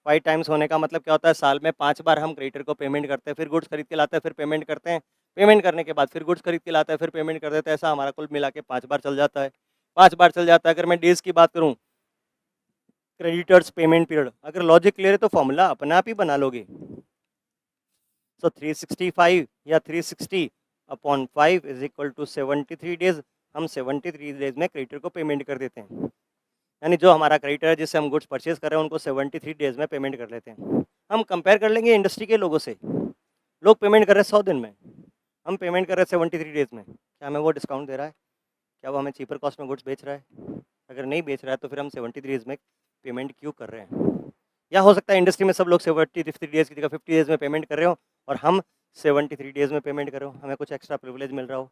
5 टाइम्स होने का मतलब क्या होता है, साल में 5 बार हम क्रेडिटर को पेमेंट करते हैं, फिर गुड्स खरीद के लाते हैं, फिर पेमेंट करते हैं, पेमेंट करने के बाद फिर गुड्स खरीद के लाते हैं, फिर पेमेंट कर देते हैं। ऐसा हमारा कुल मिला के 5 बार चल जाता है। 5 बार चल जाता है। अगर मैं डेज की बात करूँ, क्रेडिटर्स पेमेंट पीरियड, अगर लॉजिक क्लियर है तो फॉर्मूला अपने आप ही बना लोगे। सो 365 या 360 upon 5 is equal to 73 days. हम 73 डेज में क्रेडिटर को पेमेंट कर देते हैं, यानी जो हमारा क्रेडिटर है जिससे हम गुड्स परचेज कर रहे हैं उनको 73 डेज में पेमेंट कर लेते हैं। हम कंपेयर कर लेंगे इंडस्ट्री के लोगों से, लोग पेमेंट कर रहे हैं 100 दिन में, हम पेमेंट कर रहे हैं 73 डेज में। क्या हमें वो डिस्काउंट दे रहा है, क्या वो हमें चीपर कॉस्ट में गुड्स बेच रहा है? अगर नहीं बेच रहा है तो फिर हम 73 डेज में पेमेंट क्यों कर रहे हैं? या हो सकता है इंडस्ट्री में सब लोग 73 डेज की जगह 50 डेज में पेमेंट कर रहे हो और हम 73 डेज में पेमेंट कर रहे हो, हमें कुछ एक्स्ट्रा प्रिविलेज मिल रहा हो,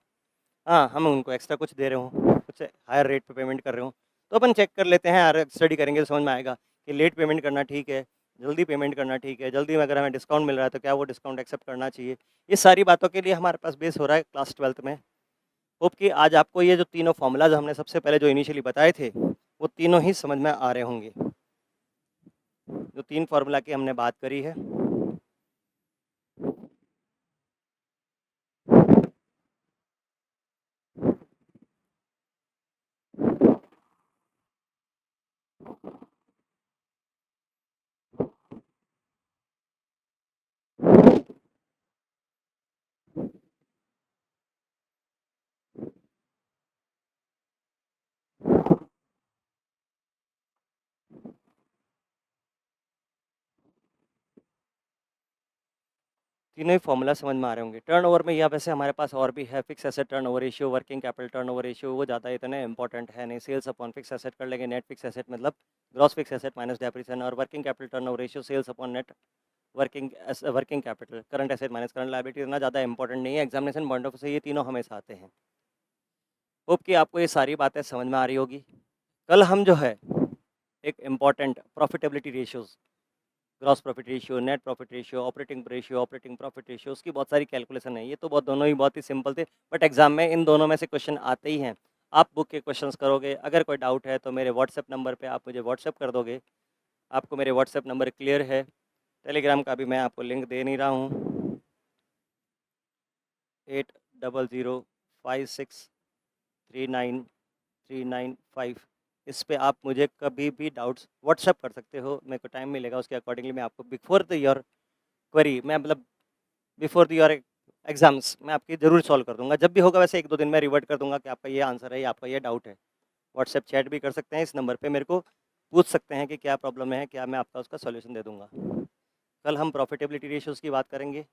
हाँ हम उनको एक्स्ट्रा कुछ दे रहे हो, कुछ हायर रेट पे पेमेंट कर रहे हो। तो अपन चेक कर लेते हैं, स्टडी करेंगे तो समझ में आएगा कि लेट पेमेंट करना ठीक है, जल्दी पेमेंट करना ठीक है, जल्दी में अगर हमें डिस्काउंट मिल रहा है तो क्या वो डिस्काउंट एक्सेप्ट करना चाहिए। ये सारी बातों के लिए हमारे पास बेस हो रहा है क्लास 12th में। होप कि आज आपको ये जो तीनों फॉर्मूलाज हमने सबसे पहले जो इनिशियली बताए थे वो तीनों ही समझ में आ रहे होंगे। जो 3 फार्मूला की हमने बात करी है, तीनों ही फॉर्मूला समझ में आ रहे होंगे। टर्नओवर में यहाँ वैसे हमारे पास और भी है, fix asset turnover ratio, working capital turnover ratio, वो ज़्यादा इतने इंपॉर्टेंट है नहीं। सेल्स अपॉन फिक्स एसेट कर लेंगे, नेट फिक्स एसेट मतलब gross fix asset minus depreciation, और working capital turnover ratio sales upon net working capital, current asset minus current liability, इतना ज़्यादा इंपॉर्टेंट नहीं है। एग्जामिनेशन पॉइंट ऑफ से ये तीनों हमेशा आते हैं। होप कि आपको ये सारी बातें समझ में आ रही होगी। कल हम जो है एक important profitability ratios, gross profit ratio, net profit ratio, operating profit ratio, उसकी बहुत सारी कैलकुलेशन है। ये तो बहुत दोनों ही बहुत ही सिंपल थे, बट एग्जाम में इन दोनों में से क्वेश्चन आते ही हैं। आप बुक के क्वेश्चंस करोगे, अगर कोई डाउट है तो मेरे व्हाट्सएप नंबर पे आप मुझे व्हाट्सएप कर दोगे। आपको मेरे व्हाट्सएप नंबर क्लियर है। टेलीग्राम का भी मैं आपको लिंक दे नहीं रहा हूँ, 8005639395। इस पे आप मुझे कभी भी डाउट्स व्हाट्सएप कर सकते हो। मेरे को टाइम मिलेगा उसके अकॉर्डिंगली मैं आपको बिफोर द योर क्वेरी, मैं मतलब बिफोर द योर एग्जाम्स मैं आपकी ज़रूर सॉल्व कर दूंगा। जब भी होगा वैसे 1-2 दिन में रिवर्ट कर दूंगा कि आपका ये आंसर है या आपका ये डाउट है। व्हाट्सएप चैट भी कर सकते हैं, इस नंबर पे मेरे को पूछ सकते हैं कि क्या प्रॉब्लम है, क्या मैं आपका उसका सॉल्यूशन दे दूंगा। कल हम प्रॉफिटेबिलिटी रेशियोज़ की बात करेंगे,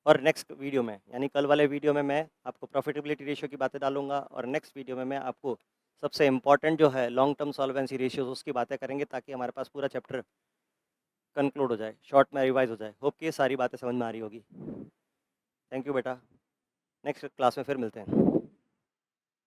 और नेक्स्ट वीडियो में यानी कल वाले वीडियो में मैं आपको प्रॉफिटेबिलिटी रेशियो की बातें डालूंगा, और नेक्स्ट वीडियो में मैं आपको सबसे इंपॉर्टेंट जो है लॉन्ग टर्म सॉल्वेंसी रेशियोज उसकी बातें करेंगे, ताकि हमारे पास पूरा चैप्टर कंक्लूड हो जाए, शॉर्ट में रिवाइज हो जाए। होप कि ये सारी बातें समझ में आ रही होगी। थैंक यू बेटा, नेक्स्ट क्लास में फिर मिलते हैं।